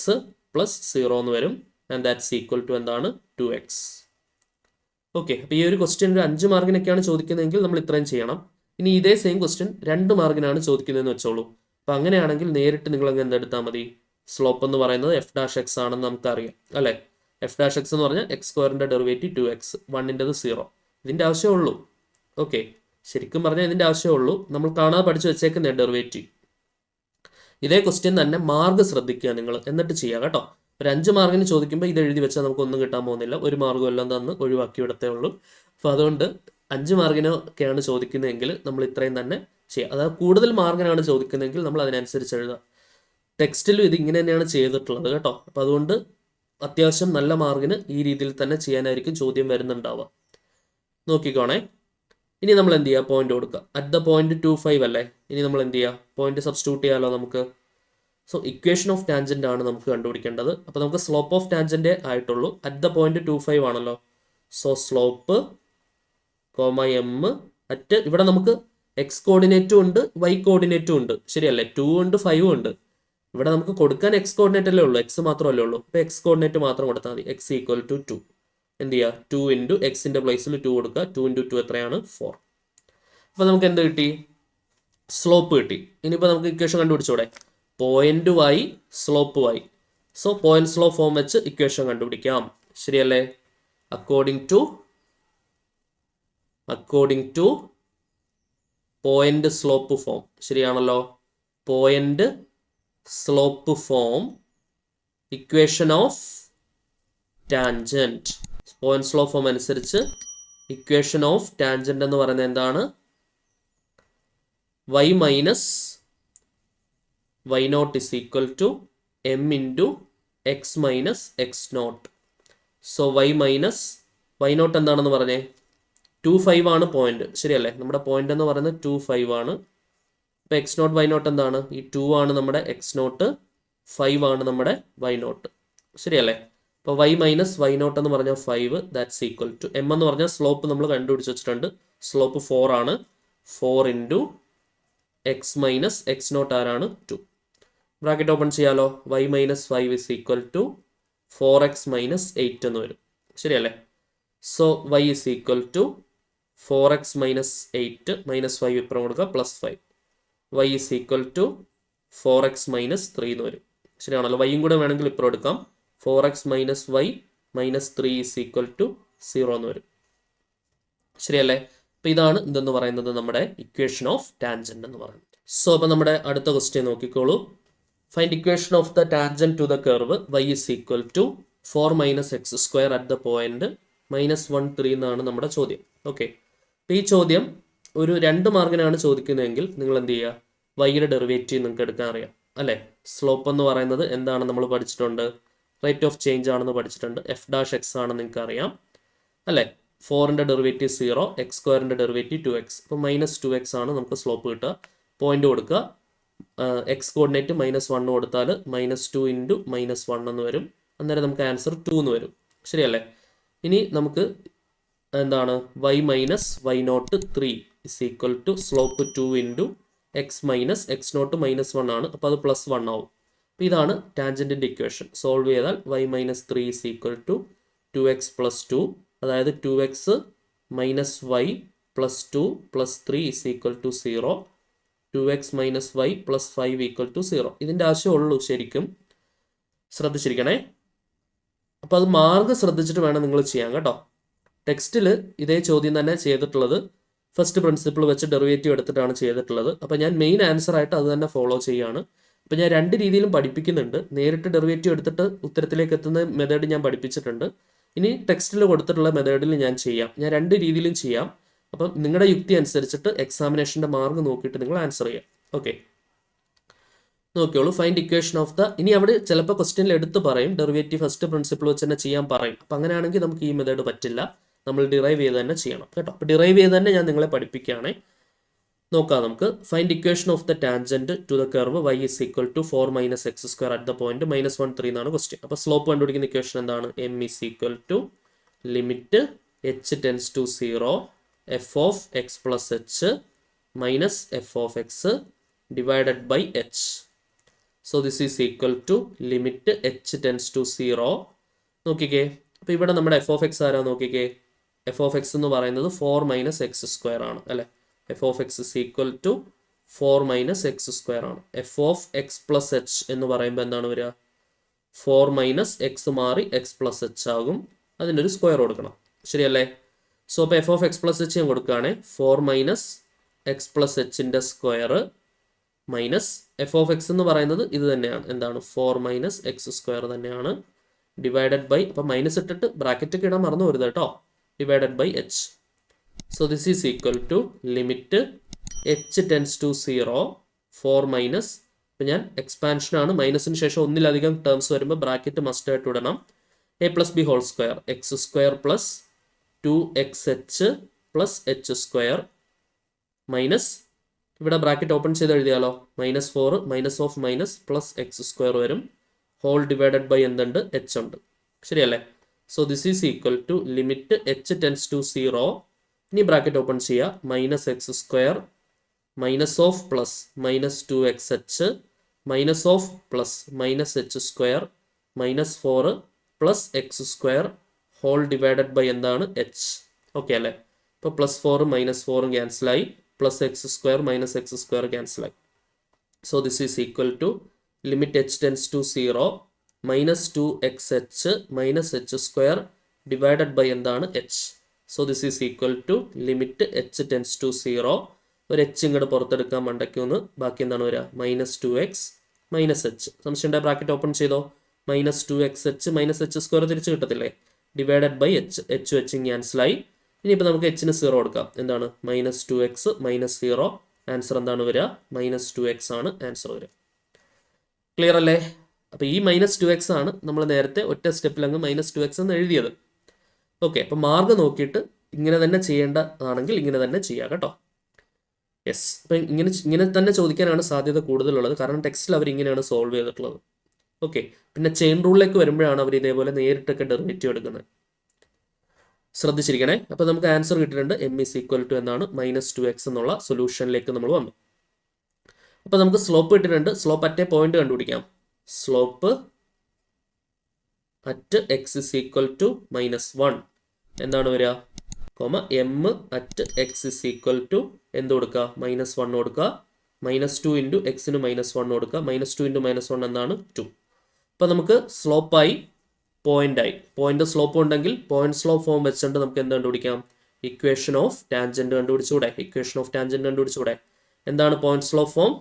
+ 0 എന്ന് വരും. ആൻഡ് ദാറ്റ്സ് ഈക്വൽ ടു എന്താണ്? 2x. ഓക്കെ, അപ്പോൾ ഈ ഒരു ക്വസ്റ്റ്യൻ ഒരു 5 മാർക്കിനൊക്കെയാണ് ചോദിക്കുന്നതെങ്കിൽ നമ്മൾ ഇത്രയും ചെയ്യണം. ഇനി ഇതേ സെയിം ക്വസ്റ്റ്യൻ 2 മാർക്കിനാണ് ചോദിക്കുന്നതെന്ന് വെച്ചോളൂ. അപ്പോൾ അങ്ങനെയാണെങ്കിൽ നേരിട്ട് നിങ്ങൾ അങ്ങ് എന്തെടുത്താൽ മതി? സ്ലോപ്പ് എന്ന് പറയുന്നത് f' x ആണെന്ന് നമുക്കറിയാം അല്ലേ? f' x എന്ന് പറഞ്ഞാൽ x² ഡെറിവേറ്റീവ് 2x, 1ൻ്റെത് 0. ഇതിൻ്റെ ആവശ്യമേ ഉള്ളൂ. ഓക്കെ, ശരിക്കും പറഞ്ഞാൽ ഇതിൻ്റെ ആവശ്യമേ ഉള്ളൂ. നമ്മൾ കാണാതെ പഠിച്ചു വെച്ചേക്കുന്ന ഡെറിവേറ്റീവ്. ഇതേ ക്വസ്റ്റ്യൻ തന്നെ മാർക്ക് ശ്രദ്ധിക്കുക നിങ്ങൾ, എന്നിട്ട് ചെയ്യുക കേട്ടോ. ഒരു 5 മാർക്കിന് ചോദിക്കുമ്പോൾ ഇത് എഴുതി വെച്ചാൽ നമുക്കൊന്നും കിട്ടാൻ പോകുന്നില്ല. ഒരു മാർക്കും എല്ലാം തന്ന് ഒഴിവാക്കി വിടത്തേ ഉള്ളൂ. അപ്പോൾ അതുകൊണ്ട് 5 മാർക്കിനൊക്കെയാണ് ചോദിക്കുന്നതെങ്കിൽ നമ്മൾ ഇത്രയും തന്നെ ചെയ്യുക. അതായത് കൂടുതൽ മാർക്കിനാണ് ചോദിക്കുന്നതെങ്കിൽ നമ്മൾ അതിനനുസരിച്ച് എഴുതുക. ടെക്സ്റ്റിലും ഇത് ഇങ്ങനെ തന്നെയാണ് ചെയ്തിട്ടുള്ളത് കേട്ടോ. അപ്പോൾ അതുകൊണ്ട് അത്യാവശ്യം നല്ല മാർക്കിന് ഈ രീതിയിൽ തന്നെ ചെയ്യാനായിരിക്കും ചോദ്യം വരുന്നുണ്ടാവുക. നോക്കിക്കോണേ. ഇനി നമ്മൾ എന്ത് ചെയ്യുക? പോയിന്റ് കൊടുക്കുക. അറ്റ് ദ പോയിന്റ് 2, 5 അല്ലേ? ഇനി നമ്മൾ എന്ത് ചെയ്യുക? പോയിന്റ് സബ്സ്റ്റിറ്റ്യൂട്ട് ചെയ്യാമല്ലോ നമുക്ക്. സോ ഇക്വേഷൻ ഓഫ് ടാൻജന്റ് ആണ് നമുക്ക് കണ്ടുപിടിക്കേണ്ടത്. അപ്പോൾ നമുക്ക് സ്ലോപ്പ് ഓഫ് ടാൻജന്റ് ആയിട്ടുള്ളൂ. അറ്റ് ദ പോയിന്റ് 2, 5 ആണല്ലോ. സോ സ്ലോപ്പ്, m അറ്റ് ഇവിടെ നമുക്ക് എക്സ് കോർഡിനേറ്റും ഉണ്ട് വൈ കോർഡിനേറ്റും ഉണ്ട്, ശരിയല്ലേ? 2 ഉണ്ട് 5 ഉണ്ട്. ഇവിടെ നമുക്ക് കൊടുക്കാൻ എക്സ് കോർഡിനേറ്റ് അല്ലേ ഉള്ളൂ, എക്സ് മാത്രമല്ലേ ഉള്ളൂ. അപ്പോൾ എക്സ് കോർഡിനേറ്റ് മാത്രം കൊടുത്താൽ മതി. X equal to 2. എന്ത് ചെയ്യുക? 2 ഇൻറ്റു എക്സിൻ്റെ പ്ലേസിൽ 2 കൊടുക്കുക. 2 ഇൻറ്റു 2 എത്രയാണ്? 4. അപ്പോൾ നമുക്ക് എന്ത് കിട്ടി? സ്ലോപ്പ് കിട്ടി. ഇനിയിപ്പോൾ നമുക്ക് ഇക്വേഷൻ കണ്ടുപിടിച്ചൂടെ? Point why slope why. So point slope form വെച്ച് ഇക്വേഷൻ കണ്ടുപിടിക്കാം, ശരിയല്ലേ? According to point slope form, ശരിയാണല്ലോ? Point slope form equation of tangent. Point slope form അനുസരിച്ച് ഇക്വേഷൻ ഓഫ് ടാൻജന്റ് എന്ന് പറയുന്നത് എന്താണ്? y minus y not is equal to M into X minus X not. So y minus y naught എന്താണെന്ന് പറഞ്ഞേ? 2,5 ആണ് point, ശരിയല്ലേ? നമ്മുടെ point എന്ന് പറയുന്നത് 2,5 ആണ്. അപ്പോൾ എക്സ് നോട്ട് വൈ നോട്ട് എന്താണ്? ഈ 2 ആണ് നമ്മുടെ എക്സ് നോട്ട്, 5 ആണ് നമ്മുടെ വൈ നോട്ട്, ശരിയല്ലേ? അപ്പോൾ y മൈനസ് വൈ നോട്ട് എന്ന് പറഞ്ഞാൽ 5, ദാറ്റ്സ് ഈക്വൽ ടു എം എന്ന് പറഞ്ഞാൽ സ്ലോപ്പ് നമ്മൾ കണ്ടുപിടിച്ച് വെച്ചിട്ടുണ്ട്. സ്ലോപ്പ് 4 ആണ്. 4 into X minus X nought ആരാണ്? 2. ബ്രാക്കറ്റ് ഓപ്പൺ ചെയ്യാലോ. y minus 5 is equal to 4x minus 8 എന്ന് വരും, ശരിയല്ലേ? So y is equal to 4x minus 8 minus 5 ഇപ്പുറം കൊടുക്കുക plus 5. y is equal to 4x minus 3 എന്ന് വരും, ശരിയാണല്ലോ? വൈയും കൂടെ വേണമെങ്കിൽ ഇപ്പുറം എടുക്കാം. 4x minus y minus 3 is equal to 0 എന്ന് വരും, ശരിയല്ലേ? അപ്പോൾ ഇതാണ് ഇതെന്ന് പറയുന്നത് നമ്മുടെ ഇക്വേഷൻ ഓഫ് ടാൻജന്റ് എന്ന് പറയുന്നത്. സോ അപ്പോൾ നമ്മുടെ അടുത്ത ക്വസ്റ്റ്യൻ നോക്കിക്കോളൂ. Find equation of the tangent to the curve y is equal to 4 minus X square at the point -1,3 എന്നാണ് നമ്മുടെ ചോദ്യം. ഓക്കെ, അപ്പോൾ ഈ ചോദ്യം ഒരു 2 മാർക്കിനാണ് ചോദിക്കുന്നതെങ്കിൽ നിങ്ങൾ എന്ത് ചെയ്യുക? വൈയുടെ ഡെറിവേറ്റീവ് നിങ്ങൾക്ക് എടുക്കാൻ അറിയാം, അല്ലേ? സ്ലോപ്പ് എന്ന് പറയുന്നത് എന്താണ് നമ്മൾ പഠിച്ചിട്ടുണ്ട്? റേറ്റ് ഓഫ് ചേഞ്ച് ആണെന്ന് പഠിച്ചിട്ടുണ്ട്. എഫ് ഡാഷ് എക്സ് ആണെന്ന് നിങ്ങൾക്ക് അറിയാം, അല്ലേ? 4ന്റെ ഡെറിവേറ്റീവ് 0, എക്സ് സ്ക്വയറിൻ്റെ ഡെറിവേറ്റീവ് 2x. അപ്പോൾ -2x ആണ് നമുക്ക് സ്ലോപ്പ് കിട്ടുക. പോയിന്റ് കൊടുക്കുക, എക്സ് കോർഡിനേറ്റ് -1 കൊടുത്താൽ -2 ഇൻറ്റു -1 എന്ന് വരും. അന്നേരം നമുക്ക് ആൻസർ 2 എന്ന് വരും, ശരിയല്ലേ? ഇനി നമുക്ക് എന്താണ്? y minus Y nought 3 is equal to slope 2 into X minus X nought -1 ആണ്. അപ്പോൾ അത് +1 ആവും. അപ്പോൾ ഇതാണ് ടാൻജൻറ്റിൻ്റെ ഇക്വേഷൻ. സോൾവ് ചെയ്താൽ y minus 3 is equal to 2x plus 2, അതായത് 2x minus y plus 2 plus 3 is equal to 0. 2x minus y plus 5 equal to 0. ഇതിൻ്റെ ആവശ്യമുള്ളൂ, ശരിക്കും ശ്രദ്ധിച്ചിരിക്കണേ. അപ്പോൾ അത് മാർഗ്ഗം ശ്രദ്ധിച്ചിട്ട് വേണം നിങ്ങൾ ചെയ്യാൻ കേട്ടോ. ടെക്സ്റ്റിൽ ഇതേ ചോദ്യം തന്നെ ചെയ്തിട്ടുള്ളത് ഫസ്റ്റ് പ്രിൻസിപ്പിൾ വെച്ച് ഡെറിവേറ്റീവ് എടുത്തിട്ടാണ് ചെയ്തിട്ടുള്ളത്. അപ്പോൾ ഞാൻ മെയിൻ ആൻസർ ആയിട്ട് അത് തന്നെ ഫോളോ ചെയ്യുകയാണ്. അപ്പോൾ ഞാൻ 2 രീതിയിലും പഠിപ്പിക്കുന്നുണ്ട്. നേരിട്ട് ഡെറിവേറ്റീവ് എടുത്തിട്ട് ഉത്തരത്തിലേക്ക് എത്തുന്ന മെത്തേഡ് ഞാൻ പഠിപ്പിച്ചിട്ടുണ്ട്. ഇനി ടെക്സ്റ്റിൽ കൊടുത്തിട്ടുള്ള മെത്തേഡിൽ ഞാൻ ചെയ്യാം. ഞാൻ 2 രീതിയിലും ചെയ്യാം. അപ്പം നിങ്ങളുടെ യുക്തി അനുസരിച്ചിട്ട് എക്സാമിനേഷൻ്റെ മാർക്ക് നോക്കിയിട്ട് നിങ്ങൾ ആൻസർ ചെയ്യാം. ഓക്കെ, നോക്കിയോളൂ. ഫൈൻഡ് ഇക്വേഷൻ ഓഫ് ദ, ഇനി അവിടെ ചിലപ്പോൾ ക്വസ്റ്റ്യനിൽ എടുത്ത് പറയും ഡെറിവേറ്റീവ് ഫസ്റ്റ് പ്രിൻസിപ്പിൾ വെച്ച് തന്നെ ചെയ്യാൻ പറയും. അപ്പം അങ്ങനെയാണെങ്കിൽ നമുക്ക് ഈ മെത്തേഡ് പറ്റില്ല, നമ്മൾ ഡിറൈവ് ചെയ്ത് തന്നെ ചെയ്യണം കേട്ടോ. അപ്പോൾ ഡിറൈവ് ചെയ്ത് തന്നെ ഞാൻ നിങ്ങളെ പഠിപ്പിക്കുകയാണേ. നോക്കാം നമുക്ക്. Find equation of the tangent to the curve y is equal to 4 minus X square at the point -1,3 എന്നാണ് ക്വസ്റ്റ്യൻ. അപ്പോൾ സ്ലോപ്പ് കണ്ടുപിടിക്കുന്ന ഇക്വേഷൻ എന്താണ്? m is equal to limit h tends to 0 f of x plus h minus f of x divided by h. So this is equal to limit h tends to 0. നോക്കിക്കേ, അപ്പോൾ ഇവിടെ നമ്മുടെ f of x ആരാ നോക്കിക്കേ? f of x എന്ന് പറയുന്നത് 4 minus X square ആണ്, അല്ലേ? f of x is equal to 4 minus X square ആണ്. f of x plus h എന്ന് പറയുമ്പോൾ എന്താണ് വരിക? 4 മൈനസ് എക്സ് മാറി x പ്ലസ് h ആകും. അതിൻ്റെ ഒരു സ്ക്വയർ കൊടുക്കണം, ശരിയല്ലേ? സോ അപ്പോൾ f of x plus h ഞാൻ കൊടുക്കുകയാണെ 4 മൈനസ് എക്സ് പ്ലസ് എച്ചിൻ്റെ square minus f of x എന്ന് പറയുന്നത് ഇത് തന്നെയാണ്, എന്താണ്? 4 മൈനസ് എക്സ് സ്ക്വയർ തന്നെയാണ്. ഡിവൈഡഡ് ബൈ, അപ്പം മൈനസ് ഇട്ടിട്ട് ബ്രാക്കറ്റൊക്കെ ഇടാൻ മറന്നു വരുത് കേട്ടോ. Divided by h. So this is equal to limit h tends to 0 4 minus, ഇപ്പം ഞാൻ എക്സ്പാൻഷൻ ആണ്, മൈനസിന് ശേഷം ഒന്നിലധികം ടേംസ് വരുമ്പോൾ ബ്രാക്കറ്റ് മസ്റ്റ് ആയിട്ട് ഇടണം. a plus B whole square x square plus 2xh plus H square minus, ഇവിടെ ബ്രാക്കറ്റ് ഓപ്പൺ ചെയ്ത് എഴുതിയാലോ, -4 minus of minus plus X square വരും. ഹോൾ ഡിവൈഡഡ് ബൈ എന്തുണ്ട്? h ഉണ്ട്, ശരിയല്ലേ? So this is equal to limit h tends to 0 ഇനി bracket open ചെയ്യുക. Minus X square minus of plus minus 2xh minus of plus minus H square minus 4 plus X square whole divided by എന്താണ് H. Okay അല്ലേ? ഇപ്പോൾ plus 4 minus 4 ക്യാൻസലായി, plus X square minus X square ക്യാൻസലായി. So this is equal to limit H tends to 0 minus 2xh minus H square divided by എന്താണ് H. So this is equal to limit H tends to 0. ഒരു H ഇങ്ങോട്ട് പുറത്തെടുക്കാൻ മണ്ടയ്ക്കൊന്ന്, ബാക്കി എന്താണ് വരിക? Minus 2x minus H. സംശയമുണ്ട്? Bracket open ചെയ്തോ. Minus 2xh minus H square തിരിച്ച് കിട്ടത്തില്ലേ? Divided by H. എച്ച് വെച്ച് ക്യാൻസലായി. ഇനിയിപ്പോൾ നമുക്ക് എച്ചിന് 0 കൊടുക്കാം. എന്താണ്? Minus 2x minus 0. ആൻസർ എന്താണ് വരിക? മൈനസ് 2x ആണ് ആൻസർ വരിക. ക്ലിയർ അല്ലേ? അപ്പോൾ ഈ മൈനസ് 2x ആണ് നമ്മൾ നേരത്തെ ഒറ്റ സ്റ്റെപ്പിലങ്ങ് മൈനസ് 2x എന്ന് എഴുതിയത്. ഓക്കെ, അപ്പോൾ മാർക്ക് നോക്കിയിട്ട് ഇങ്ങനെ തന്നെ ചെയ്യേണ്ടതാണെങ്കിൽ ഇങ്ങനെ തന്നെ ചെയ്യാം കേട്ടോ. യെസ്, അപ്പം ഇങ്ങനെ തന്നെ ചോദിക്കാനാണ് സാധ്യത കൂടുതലുള്ളത്. കാരണം ടെക്സ്റ്റിൽ അവർ ഇങ്ങനെയാണ് സോൾവ് ചെയ്തിട്ടുള്ളത്. ഓക്കെ, പിന്നെ ചെയിൻ റൂളിലേക്ക് വരുമ്പോഴാണ് അവർ ഇതേപോലെ നേരിട്ടൊക്കെ ഡെറിവേറ്റീവ് എടുക്കുന്നത്. ശ്രദ്ധിച്ചിരിക്കണേ. അപ്പോൾ നമുക്ക് ആൻസർ കിട്ടിയിട്ടുണ്ട്. എം ഈസ് ഈക്വൽ ടു എന്നാണ് മൈനസ് 2x എന്നുള്ള സൊല്യൂഷനിലേക്ക് നമ്മൾ വന്നു. അപ്പോൾ നമുക്ക് സ്ലോപ്പ് കിട്ടിയിട്ടുണ്ട്. സ്ലോപ്പ് അറ്റ് എ പോയിന്റ് കണ്ടുപിടിക്കാം. Slope at X is equal to -1 എന്താണ് വരിക? M at X is equal to എന്ത് കൊടുക്കുക? -1 കൊടുക്കുക. -2 ഇൻറ്റു എക്സിന് -1 കൊടുക്കുക. -2 ഇൻറ്റു -1 എന്താണ്? 2. അപ്പോൾ നമുക്ക് സ്ലോപ്പായി പോയിന്റായി. പോയിന്റ് സ്ലോപ്പ് ഉണ്ടെങ്കിൽ പോയിന്റ് സ്ലോപ്പ് ഫോം വെച്ചുകൊണ്ട് നമുക്ക് എന്ത് കണ്ടുപിടിക്കാം? ഇക്വേഷൻ ഓഫ് ടാൻജന്റ് കണ്ടുപിടിച്ചുകൂടെ? ഇക്വേഷൻ ഓഫ് ടാൻജന്റ് കണ്ടുപിടിച്ചുകൂടെ? എന്താണ് പോയിന്റ് സ്ലോപ്പ് ഫോം?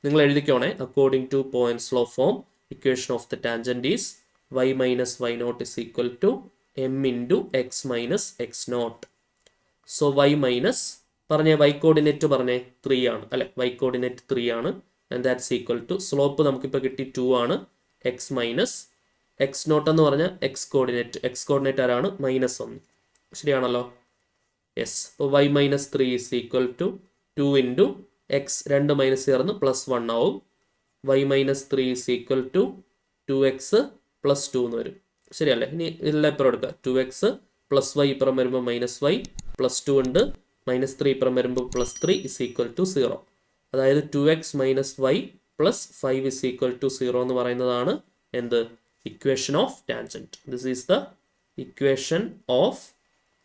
നിങ്ങൾ എഴുതിക്കോണേ. According to point slope form, equation of the tangent is y minus y not is equal to M into X minus X not. So y minus പറഞ്ഞേ, y coordinate പറഞ്ഞേ 3 ആണ് അല്ലെ? y coordinate 3 ആണ്. And that's equal to slope നമുക്കിപ്പോൾ കിട്ടി 2 ആണ്. X minus X not എന്ന് പറഞ്ഞാൽ എക്സ് കോർഡിനേറ്റ് ആരാണ്? -1. ശരിയാണല്ലോ? യെസ്. അപ്പോൾ y minus 3 is equal to 2 into x, 2 minus ചേർന്ന് +1 ആവും. y minus 3 is equal to 2x plus 2 എന്ന് വരും. ശരിയല്ലേ? ഇനി ഇതെല്ലാം ഇപ്പുറം എടുക്കുക. 2x പ്ലസ് y ഇപ്പുറം വരുമ്പോൾ -y പ്ലസ് 2 ഉണ്ട്. -3 ഇപ്പുറം വരുമ്പോൾ +3 ഇസ് ഈക്വൽ ടു 0. അതായത് 2x minus y plus 5 is equal to 0 എന്ന് പറയുന്നതാണ് എന്ത്? Equation of tangent. This is the equation of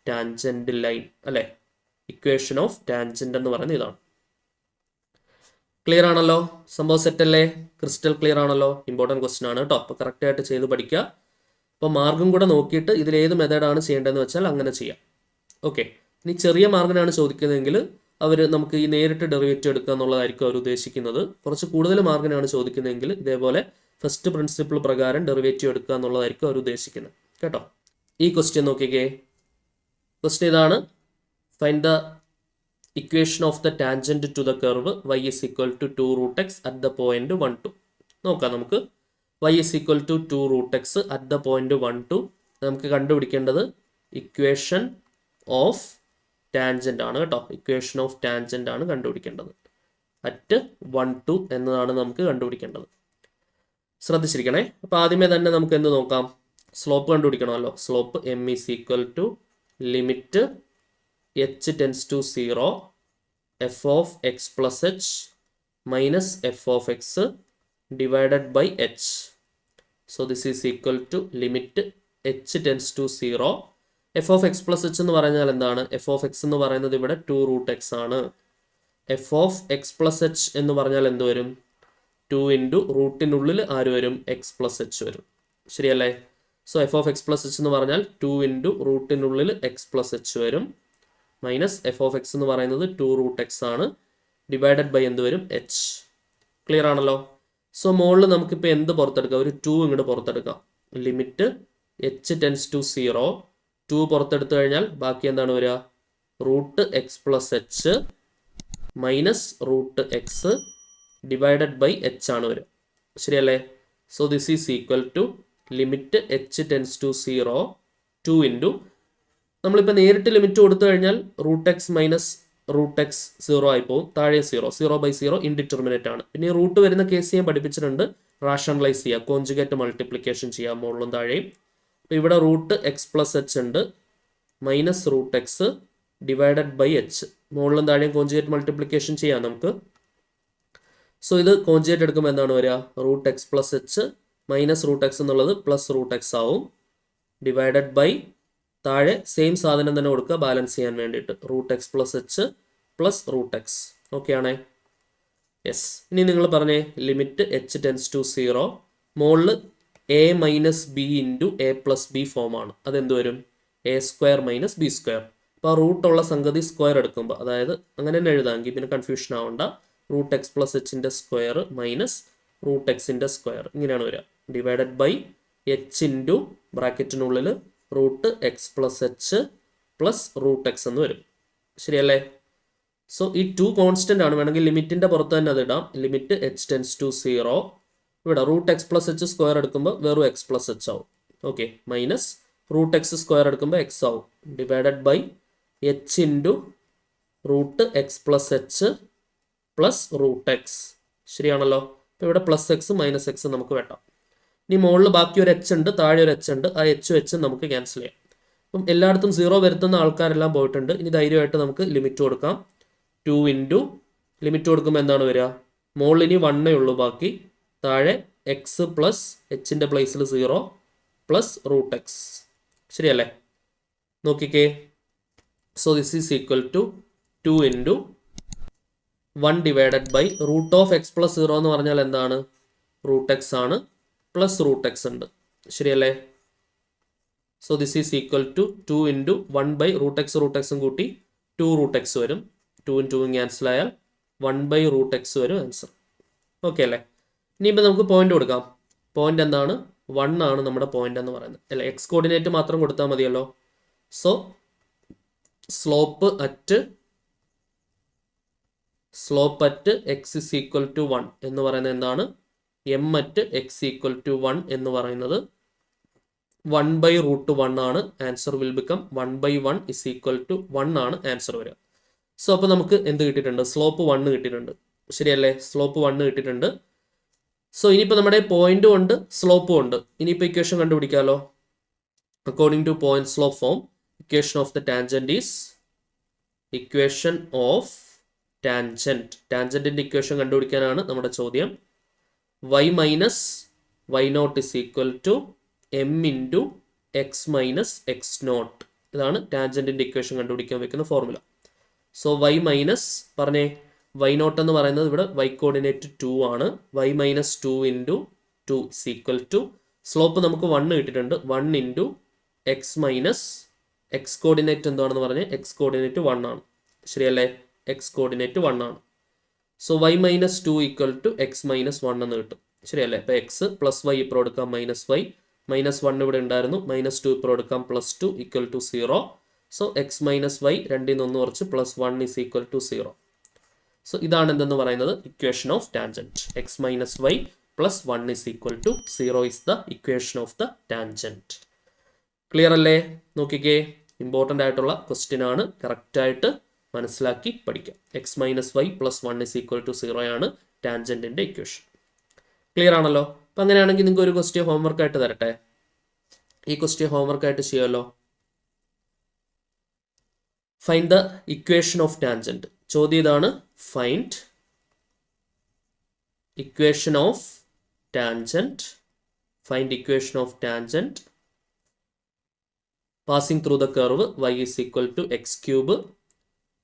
tangent line അല്ലെ? ഇക്വേഷൻ ഓഫ് ടാൻജന്റ് എന്ന് പറയുന്നത് ഇതാണ്. ക്ലിയർ ആണല്ലോ? സംഭവം സെറ്റ് അല്ലേ? ക്രിസ്റ്റൽ ക്ലിയർ ആണല്ലോ? ഇമ്പോർട്ടൻറ്റ് ക്വസ്റ്റൻ ആണ് കേട്ടോ. അപ്പോൾ കറക്റ്റ് ആയിട്ട് ചെയ്ത് പഠിക്കുക. അപ്പോൾ മാർക്കും കൂടെ നോക്കിയിട്ട് ഇതിൽ ഏത് മെത്തേഡാണ് ചെയ്യേണ്ടതെന്ന് വെച്ചാൽ അങ്ങനെ ചെയ്യാം. ഓക്കെ, ഇനി ചെറിയ മാർക്കിനാണ് ചോദിക്കുന്നതെങ്കിൽ അവർ നമുക്ക് ഈ നേരിട്ട് ഡെറിവേറ്റീവ് എടുക്കുക എന്നുള്ളതായിരിക്കും അവർ ഉദ്ദേശിക്കുന്നത്. കുറച്ച് കൂടുതൽ മാർക്കിനാണ് ചോദിക്കുന്നതെങ്കിൽ ഇതേപോലെ ഫസ്റ്റ് പ്രിൻസിപ്പിൾ പ്രകാരം ഡെറിവേറ്റീവ് എടുക്കുക എന്നുള്ളതായിരിക്കും അവർ ഉദ്ദേശിക്കുന്നത് കേട്ടോ. ഈ ക്വസ്റ്റ്യൻ നോക്കിക്കേ. ക്വസ്റ്റ്യൻ ഇതാണ്. Find the equation of the tangent to the curve y is equal to 2 root x at the point 1, 2. നോക്കാം നമുക്ക്. y is equal to 2 root x at the point 1, 2. നമുക്ക് കണ്ടുപിടിക്കേണ്ടത് ഇക്വേഷൻ ഓഫ് ടാൻജന്റ് ആണ് കേട്ടോ. Equation of tangent ആണ് കണ്ടുപിടിക്കേണ്ടത്. At 1, 2 എന്നതാണ് നമുക്ക് കണ്ടുപിടിക്കേണ്ടത്. ശ്രദ്ധിച്ചിരിക്കണേ. അപ്പോൾ ആദ്യമേ തന്നെ നമുക്ക് എന്ത് നോക്കാം? സ്ലോപ്പ് കണ്ടുപിടിക്കണമല്ലോ. Slope m is equal to limit h tends to 0 f of x plus h minus f of x divided by h. So this is equal to limit h tends to 0. f of x plus h എന്ന് പറഞ്ഞാൽ എന്താണ്? f of x എന്ന് പറയുന്നത് ഇവിടെ 2 root x ആണ്. f of x plus h എന്ന് പറഞ്ഞാൽ എന്ത് വരും? 2 ഇൻറ്റു റൂട്ടിനുള്ളിൽ ആര് വരും? x plus h വരും. ശരിയല്ലേ? So f of x plus h എന്ന് പറഞ്ഞാൽ 2 ഇൻറ്റു റൂട്ടിനുള്ളിൽ x plus h വരും. മൈനസ് എഫ് ഓഫ് എക്സ് എന്ന് പറയുന്നത് 2 root x ആണ്. ഡിവൈഡഡ് ബൈ എന്ത് വരും? h. ക്ലിയർ ആണല്ലോ? സോ മുകളിൽ നമുക്കിപ്പോൾ എന്ത് പുറത്തെടുക്കാം? ഒരു 2 ഇങ്ങോട്ട് പുറത്തെടുക്കാം. Limit h tends to 0. 2 പുറത്തെടുത്തു കഴിഞ്ഞാൽ ബാക്കി എന്താണ് വരിക? Root x plus H minus root x divided by h ആണ് വരിക. ശരിയല്ലേ? So this is equal to limit h tends to 0 2 into നമ്മളിപ്പോൾ നേരിട്ട് ലിമിറ്റ് കൊടുത്തു കഴിഞ്ഞാൽ root x minus root x 0 ആയി പോകും. താഴെ 0/0 ഇൻഡിറ്റർമിനേറ്റ് ആണ്. പിന്നെ ഈ റൂട്ട് വരുന്ന കേസ് ഞാൻ പഠിപ്പിച്ചിട്ടുണ്ട്. റാഷണലൈസ് ചെയ്യുക, കോൺജുഗേറ്റ് മൾട്ടിപ്ലിക്കേഷൻ ചെയ്യാം മുകളിലും താഴെയും. അപ്പോൾ ഇവിടെ റൂട്ട് എക്സ് പ്ലസ് എച്ച് ഉണ്ട് minus root x divided by h. മുകളിലും താഴെയും കോഞ്ചുഗേറ്റ് മൾട്ടിപ്ലിക്കേഷൻ ചെയ്യാം നമുക്ക്. സോ ഇത് കോഞ്ചുഗേറ്റ് എടുക്കുമ്പോൾ എന്താണ് വരിക? Root x plus H minus root x എന്നുള്ളത് പ്ലസ് റൂട്ട് എക്സ് ആവും. ഡിവൈഡഡ് ബൈ താഴെ സെയിം സാധനം തന്നെ കൊടുക്കുക ബാലൻസ് ചെയ്യാൻ വേണ്ടിയിട്ട്. Root x plus h plus root x. Okay ആണേ? യെസ്. ഇനി നിങ്ങൾ പറഞ്ഞേ ലിമിറ്റ് എച്ച് ടെൻസ് ടു 0. മുകളിൽ a minus b into a plus b ഫോമാണ്. അതെന്ത് വരും? A square minus b square. അപ്പോൾ ആ റൂട്ടുള്ള സംഗതി സ്ക്വയർ എടുക്കുമ്പോൾ, അതായത് അങ്ങനെ തന്നെ എഴുതാമെങ്കിൽ പിന്നെ കൺഫ്യൂഷൻ ആവണ്ട. റൂട്ട് എക്സ് പ്ലസ് എച്ചിൻ്റെ സ്ക്വയർ മൈനസ് റൂട്ട് എക്സിൻ്റെ സ്ക്വയർ ഇങ്ങനെയാണ് വരിക. ഡിവൈഡഡ് ബൈ എച്ച് ഇൻറ്റു ബ്രാക്കറ്റിനുള്ളിൽ root x plus h plus root x എന്ന് വരും. ശരിയല്ലേ? സോ ഈ 2 കോൺസ്റ്റൻ്റ് ആണ്. വേണമെങ്കിൽ ലിമിറ്റിൻ്റെ പുറത്ത് തന്നെ അത് ഇടാം. Limit H tends to 0. ഇവിടെ root x plus H square എടുക്കുമ്പോൾ വെറും എക്സ് പ്ലസ് എച്ച് ആവും. Okay. Minus root x square എടുക്കുമ്പോൾ എക്സ് ആവും. Divided by h into root x plus h plus root x. ശരിയാണല്ലോ? അപ്പോൾ ഇവിടെ പ്ലസ് എക്സ് മൈനസ് എക്സ് നമുക്ക് വേണ്ട. ഇനി മുകളിൽ ബാക്കി ഒരു എച്ച് ഉണ്ട്, താഴെ ഒരു എച്ച് ഉണ്ട്. ആ എച്ചും എച്ചും നമുക്ക് ക്യാൻസൽ ചെയ്യാം. അപ്പം എല്ലായിടത്തും 0 വരുത്തുന്ന ആൾക്കാരെല്ലാം പോയിട്ടുണ്ട്. ഇനി ധൈര്യമായിട്ട് നമുക്ക് ലിമിറ്റ് കൊടുക്കാം. 2 ഇൻറ്റു ലിമിറ്റ് കൊടുക്കുമ്പോൾ എന്താണ് വരിക? മുകളിൽ ഇനി 1 ഉള്ളൂ ബാക്കി. താഴെ എക്സ് പ്ലസ് എച്ചിൻ്റെ പ്ലേസിൽ 0 പ്ലസ് റൂട്ട് എക്സ്. ശരിയല്ലേ? നോക്കിക്കേ. So this is equal to 2 into 1 divided by root of X plus 0 എന്ന് പറഞ്ഞാൽ എന്താണ്? റൂട്ട് എക്സ് ആണ്. പ്ലസ് റൂട്ട് എക്സ് ഉണ്ട്. ശരിയല്ലേ? So this is equal to 2 into 1 by root എക്സും കൂട്ടി 2 റൂട്ട് എക്സ് വരും. 2 2 ക്യാൻസൽ ആയാൽ 1 ബൈ റൂട്ട് എക്സ് വരും ആൻസർ. ഓക്കെ അല്ലേ? ഇനിയിപ്പോൾ നമുക്ക് പോയിന്റ് കൊടുക്കാം. പോയിന്റ് എന്താണ്? 1 ആണ് നമ്മുടെ പോയിന്റ് എന്ന് പറയുന്നത് അല്ലേ? എക്സ് കോർഡിനേറ്റ് മാത്രം കൊടുത്താൽ മതിയല്ലോ. So slope at X is equal to 1 എന്ന് പറയുന്നത് എന്താണ്? M at x equal to 1 എന്ന് പറയുന്നത് 1 ബൈ റൂട്ട് 1 ആണ്. Answer will become 1 by 1 is equal to 1 ആണ് ആൻസർ വരിക. സോ അപ്പോൾ നമുക്ക് എന്ത് കിട്ടിയിട്ടുണ്ട്? സ്ലോപ്പ് 1 കിട്ടിയിട്ടുണ്ട്. ശരിയല്ലേ? സ്ലോപ്പ് 1 കിട്ടിയിട്ടുണ്ട്. സോ ഇനിയിപ്പോൾ നമ്മുടെ പോയിന്റും ഉണ്ട് സ്ലോപ്പും ഉണ്ട്. ഇനിയിപ്പോൾ ഇക്വേഷൻ കണ്ടുപിടിക്കാമല്ലോ. According to point slope form, equation of the tangent is equation of tangent. ടാൻജന്റിന്റെ ഇക്വേഷൻ കണ്ടുപിടിക്കാനാണ് നമ്മുടെ ചോദ്യം. y minus why not is equal to M into X minus X nought. ഇതാണ് ടാൻജന്റിന്റെ ഇക്വേഷൻ കണ്ടുപിടിക്കാൻ വെക്കുന്ന ഫോർമുല. സോ y മൈനസ് പറഞ്ഞേ y nought എന്ന് പറയുന്നത് ഇവിടെ y കോർഡിനേറ്റ് 2 ആണ്. y minus 2 into 2 is equal to slope നമുക്ക് 1 കിട്ടിയിട്ടുണ്ട്. 1 into X minus X coordinate എന്താണെന്ന് പറഞ്ഞാൽ എക്സ് കോർഡിനേറ്റ് 1 ആണ്. ശരിയല്ലേ? എക്സ് കോർഡിനേറ്റ് 1 ആണ്. So y minus 2 equal to x minus 1 എന്ന് കിട്ടും. ശരിയല്ലേ? അപ്പോൾ എക്സ് പ്ലസ് വൈ ഇപ്പോൾ എടുക്കാം മൈനസ് വൈ. മൈനസ് 1 ഇവിടെ ഉണ്ടായിരുന്നു. മൈനസ് 2 ഇപ്പോൾ എടുക്കാം plus 2 equal to 0. So x minus y 2 1 കുറച്ച് plus 1 is equal to 0. So ഇതാണ് എന്തെന്ന് പറയുന്നത്? Equation of tangent. X minus y plus 1 is equal to 0 is the equation of the tangent. Clear അല്ലേ? നോക്കിക്കേ, ഇമ്പോർട്ടൻ്റ് ആയിട്ടുള്ള question ആണ്. കറക്റ്റായിട്ട് മനസ്സിലാക്കി പഠിക്കാം. X minus y plus 1 is equal to 0 ആണ് ടാൻജന്റിന്റെ ഇക്വേഷൻ. ക്ലിയർ ആണല്ലോ? അപ്പം അങ്ങനെയാണെങ്കിൽ നിങ്ങൾക്ക് ഒരു ക്വസ്റ്റ്യൻ ഹോംവർക്ക് ആയിട്ട് തരട്ടെ. ഈ ക്വസ്റ്റ്യൻ ഹോംവർക്ക് ആയിട്ട് ചെയ്യുമല്ലോ. Find the equation of tangent. ചോദ്യം ഇതാണ്, find equation of tangent. Find equation of tangent passing through the curve y is equal to x cube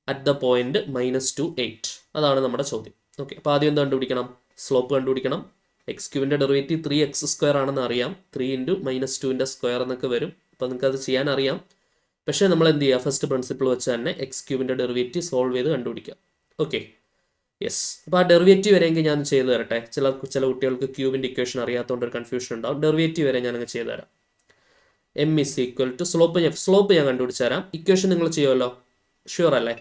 at the point -2 8. അതാണ് നമ്മുടെ ചോദ്യം. ഓക്കെ. അപ്പോൾ ആദ്യം എന്ത് കണ്ടുപിടിക്കണം? സ്ലോപ്പ് കണ്ടുപിടിക്കണം. എക്സ് ക്യൂബിൻ്റെ ഡെറിവേറ്റീവ് 3x² ആണെന്ന് അറിയാം. 3 ഇൻറ്റു -2ൻ്റെ സ്ക്വയർ എന്നൊക്കെ വരും. അപ്പോൾ നിങ്ങൾക്ക് അത് ചെയ്യാൻ അറിയാം. പക്ഷേ നമ്മൾ എന്ത് ചെയ്യുക? ഫസ്റ്റ് പ്രിൻസിപ്പിൾ വെച്ച് തന്നെ എക്സ് ക്യൂബിൻ്റെ ഡെറിവേറ്റീവ് സോൾവ് ചെയ്ത് കണ്ടുപിടിക്കാം. ഓക്കെ. യെസ്. അപ്പോൾ ആ ഡെറിവേറ്റീവ് വരെയെങ്കിൽ ഞാൻ ചെയ്തു തരട്ടെ. ചില കുട്ടികൾക്ക് ക്യൂബിൻ്റെ ഇക്വേഷൻ അറിയാത്തതുകൊണ്ട് ഒരു കൺഫ്യൂഷൻ ഉണ്ടാവും. ഡെറിവേറ്റീവ് വരെ ഞാനങ്ങ് ചെയ്തു തരാം. M is equal to slope ഞാൻ കണ്ടുപിടിച്ച് തരാം. ഇക്വേഷൻ നിങ്ങൾ ചെയ്യുമല്ലോ, ഷുവർ അല്ലേ?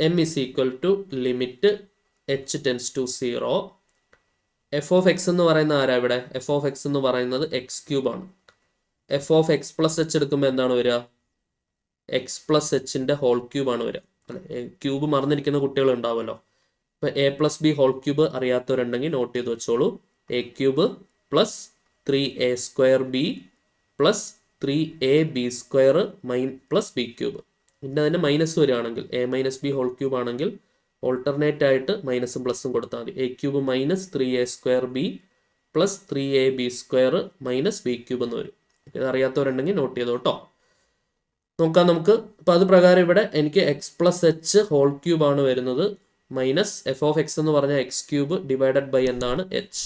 M is equal to limit H tends to 0. F of X എന്ന് പറയുന്ന ആരാ ഇവിടെ? എഫ് ഓഫ് എക്സ് എന്ന് പറയുന്നത് എക്സ് ക്യൂബാണ്. F of X plus h എടുക്കുമ്പോൾ എന്താണ് വരിക? എക്സ് പ്ലസ് എച്ചിൻ്റെ ഹോൾ ക്യൂബാണ് വരിക. അല്ലെ? ക്യൂബ് മറന്നിരിക്കുന്ന കുട്ടികൾ ഉണ്ടാവുമല്ലോ. ഇപ്പോൾ a plus B whole cube അറിയാത്തവരുണ്ടെങ്കിൽ നോട്ട് ചെയ്ത് വെച്ചോളൂ. A cube plus 3a² b plus 3ab² plus b cube. പിന്നെ അതിന് മൈനസ് വരികയാണെങ്കിൽ a minus b whole cube ആണെങ്കിൽ ഓൾട്ടർനേറ്റ് ആയിട്ട് മൈനസും പ്ലസും കൊടുത്താൽ മതി. A cube minus 3a² b plus 3ab² minus b cube എന്ന് വരും. ഇത് അറിയാത്തവരുണ്ടെങ്കിൽ നോട്ട് ചെയ്തോ കേട്ടോ. നോക്കാം നമുക്ക്. അപ്പോൾ അത് പ്രകാരം ഇവിടെ എനിക്ക് x plus H whole cube ആണ് വരുന്നത്, മൈനസ് എഫ് ഓഫ് എക്സ് എന്ന് പറഞ്ഞാൽ എക്സ് ക്യൂബ് ഡിവൈഡഡ് ബൈ എന്താണ് എച്ച്.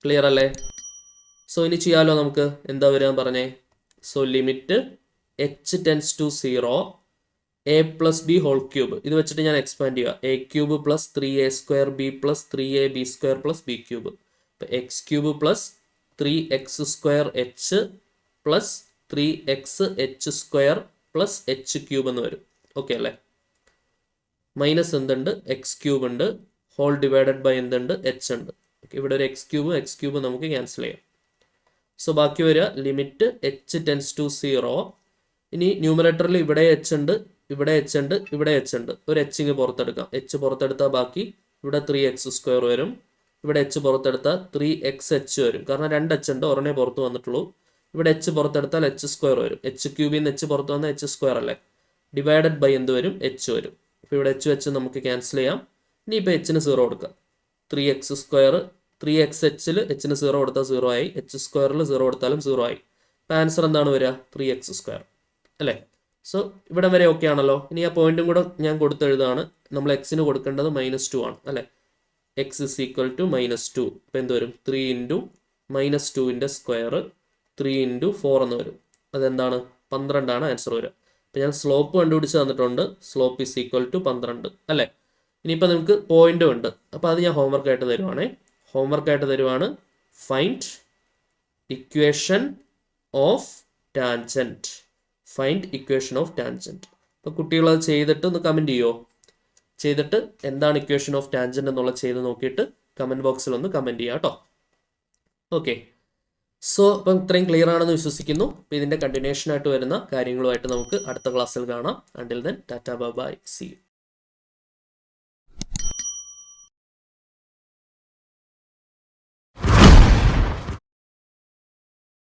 ക്ലിയർ അല്ലേ? സോ ഇനി ചെയ്യാലോ നമുക്ക്. എന്താ വരാൻ പറഞ്ഞേ? So limit H tends to 0 A plus B whole cube, ഇത് വെച്ചിട്ട് ഞാൻ എക്സ്പാൻഡ് ചെയ്യുക. A cube plus 3a² b plus 3ab² plus b cube. ഇപ്പം x cube plus 3x² h plus 3xh² plus h cube എന്ന് വരും. Okay അല്ലേ? Minus എന്തുണ്ട്? X cube ഉണ്ട്, ഹോൾ ഡിവൈഡഡ് ബൈ എന്തുണ്ട്? എച്ച് ഉണ്ട്. ഇവിടെ ഒരു എക്സ് ക്യൂബ് നമുക്ക് ക്യാൻസൽ ചെയ്യാം. സോ ബാക്കി വരിക ലിമിറ്റ് എച്ച് ടെൻസ് ടു 0. ഇനി ന്യൂമറേറ്ററിൽ ഇവിടെ എച്ച് ഉണ്ട്, ഇവിടെ എച്ച് ഉണ്ട്, ഇവിടെ എച്ച് ഉണ്ട്. ഒരു എച്ചിങ് പുറത്തെടുക്കാം. എച്ച് പുറത്തെടുത്താൽ ബാക്കി ഇവിടെ 3x² വരും. ഇവിടെ എച്ച് പുറത്തെടുത്താൽ 3xh വരും. കാരണം 2 എച്ച് ഉണ്ട്, ഒരെണ്ണേ പുറത്ത് വന്നിട്ടുള്ളൂ. ഇവിടെ എച്ച് പുറത്തെടുത്താൽ h² വരും. എച്ച് ക്യൂബിൽ നിന്ന് എച്ച് പുറത്ത് വന്നാൽ h² അല്ലേ? ഡിവൈഡഡ് ബൈ എന്ത് വരും? എച്ച് വരും. ഇപ്പോൾ ഇവിടെ എച്ച് വെച്ച് നമുക്ക് ക്യാൻസൽ ചെയ്യാം. ഇനി ഇപ്പോൾ എച്ചിന് 0 കൊടുക്കാം. 3x², 3xhൽ എച്ചിന് 0 കൊടുത്താൽ 0 ആയി, h² 0 കൊടുത്താലും 0 ആയി. ഇപ്പം ആൻസർ എന്താണ് വരിക? 3x² അല്ലേ? സോ ഇവിടെ വരെ ഓക്കെ ആണല്ലോ. ഇനി ആ പോയിന്റും കൂടെ ഞാൻ കൊടുത്തെഴുതാണ്. നമ്മൾ എക്സിന് കൊടുക്കേണ്ടത് -2 ആണ് അല്ലേ? X is equal to -2. ഇപ്പം എന്ത് വരും? 3 ഇൻറ്റു -2ൻ്റെ സ്ക്വയർ 3 ഇൻറ്റു 4 എന്ന് വരും. അതെന്താണ്? 12 ആണ് ആൻസർ വരിക. അപ്പം ഞാൻ സ്ലോപ്പ് കണ്ടുപിടിച്ച് തന്നിട്ടുണ്ട്. സ്ലോപ്പ് ഇസ് ഈക്വൽ ടു 12 അല്ലേ? ഇനിയിപ്പോൾ നമുക്ക് പോയിന്റും ഉണ്ട്. അപ്പോൾ അത് ഞാൻ ഹോംവർക്കായിട്ട് തരുവാണ്. Find equation of tangent. അപ്പോൾ കുട്ടികൾ അത് ചെയ്തിട്ട് ഒന്ന് കമൻറ്റ് ചെയ്യുമോ? ചെയ്തിട്ട് എന്താണ് ഇക്വേഷൻ ഓഫ് ടാൻജൻറ്റ് എന്നുള്ളത് ചെയ്ത് നോക്കിയിട്ട് കമൻറ്റ് ബോക്സിൽ ഒന്ന് കമൻറ്റ് ചെയ്യാം കേട്ടോ. ഓക്കെ, സോ അപ്പം ഇത്രയും ക്ലിയർ ആണെന്ന് വിശ്വസിക്കുന്നു. അപ്പോൾ ഇതിൻ്റെ കണ്ടിന്യൂഷൻ ആയിട്ട് വരുന്ന കാര്യങ്ങളുമായിട്ട് നമുക്ക് അടുത്ത ക്ലാസ്സിൽ കാണാം. Until then ta ta bye bye, see U.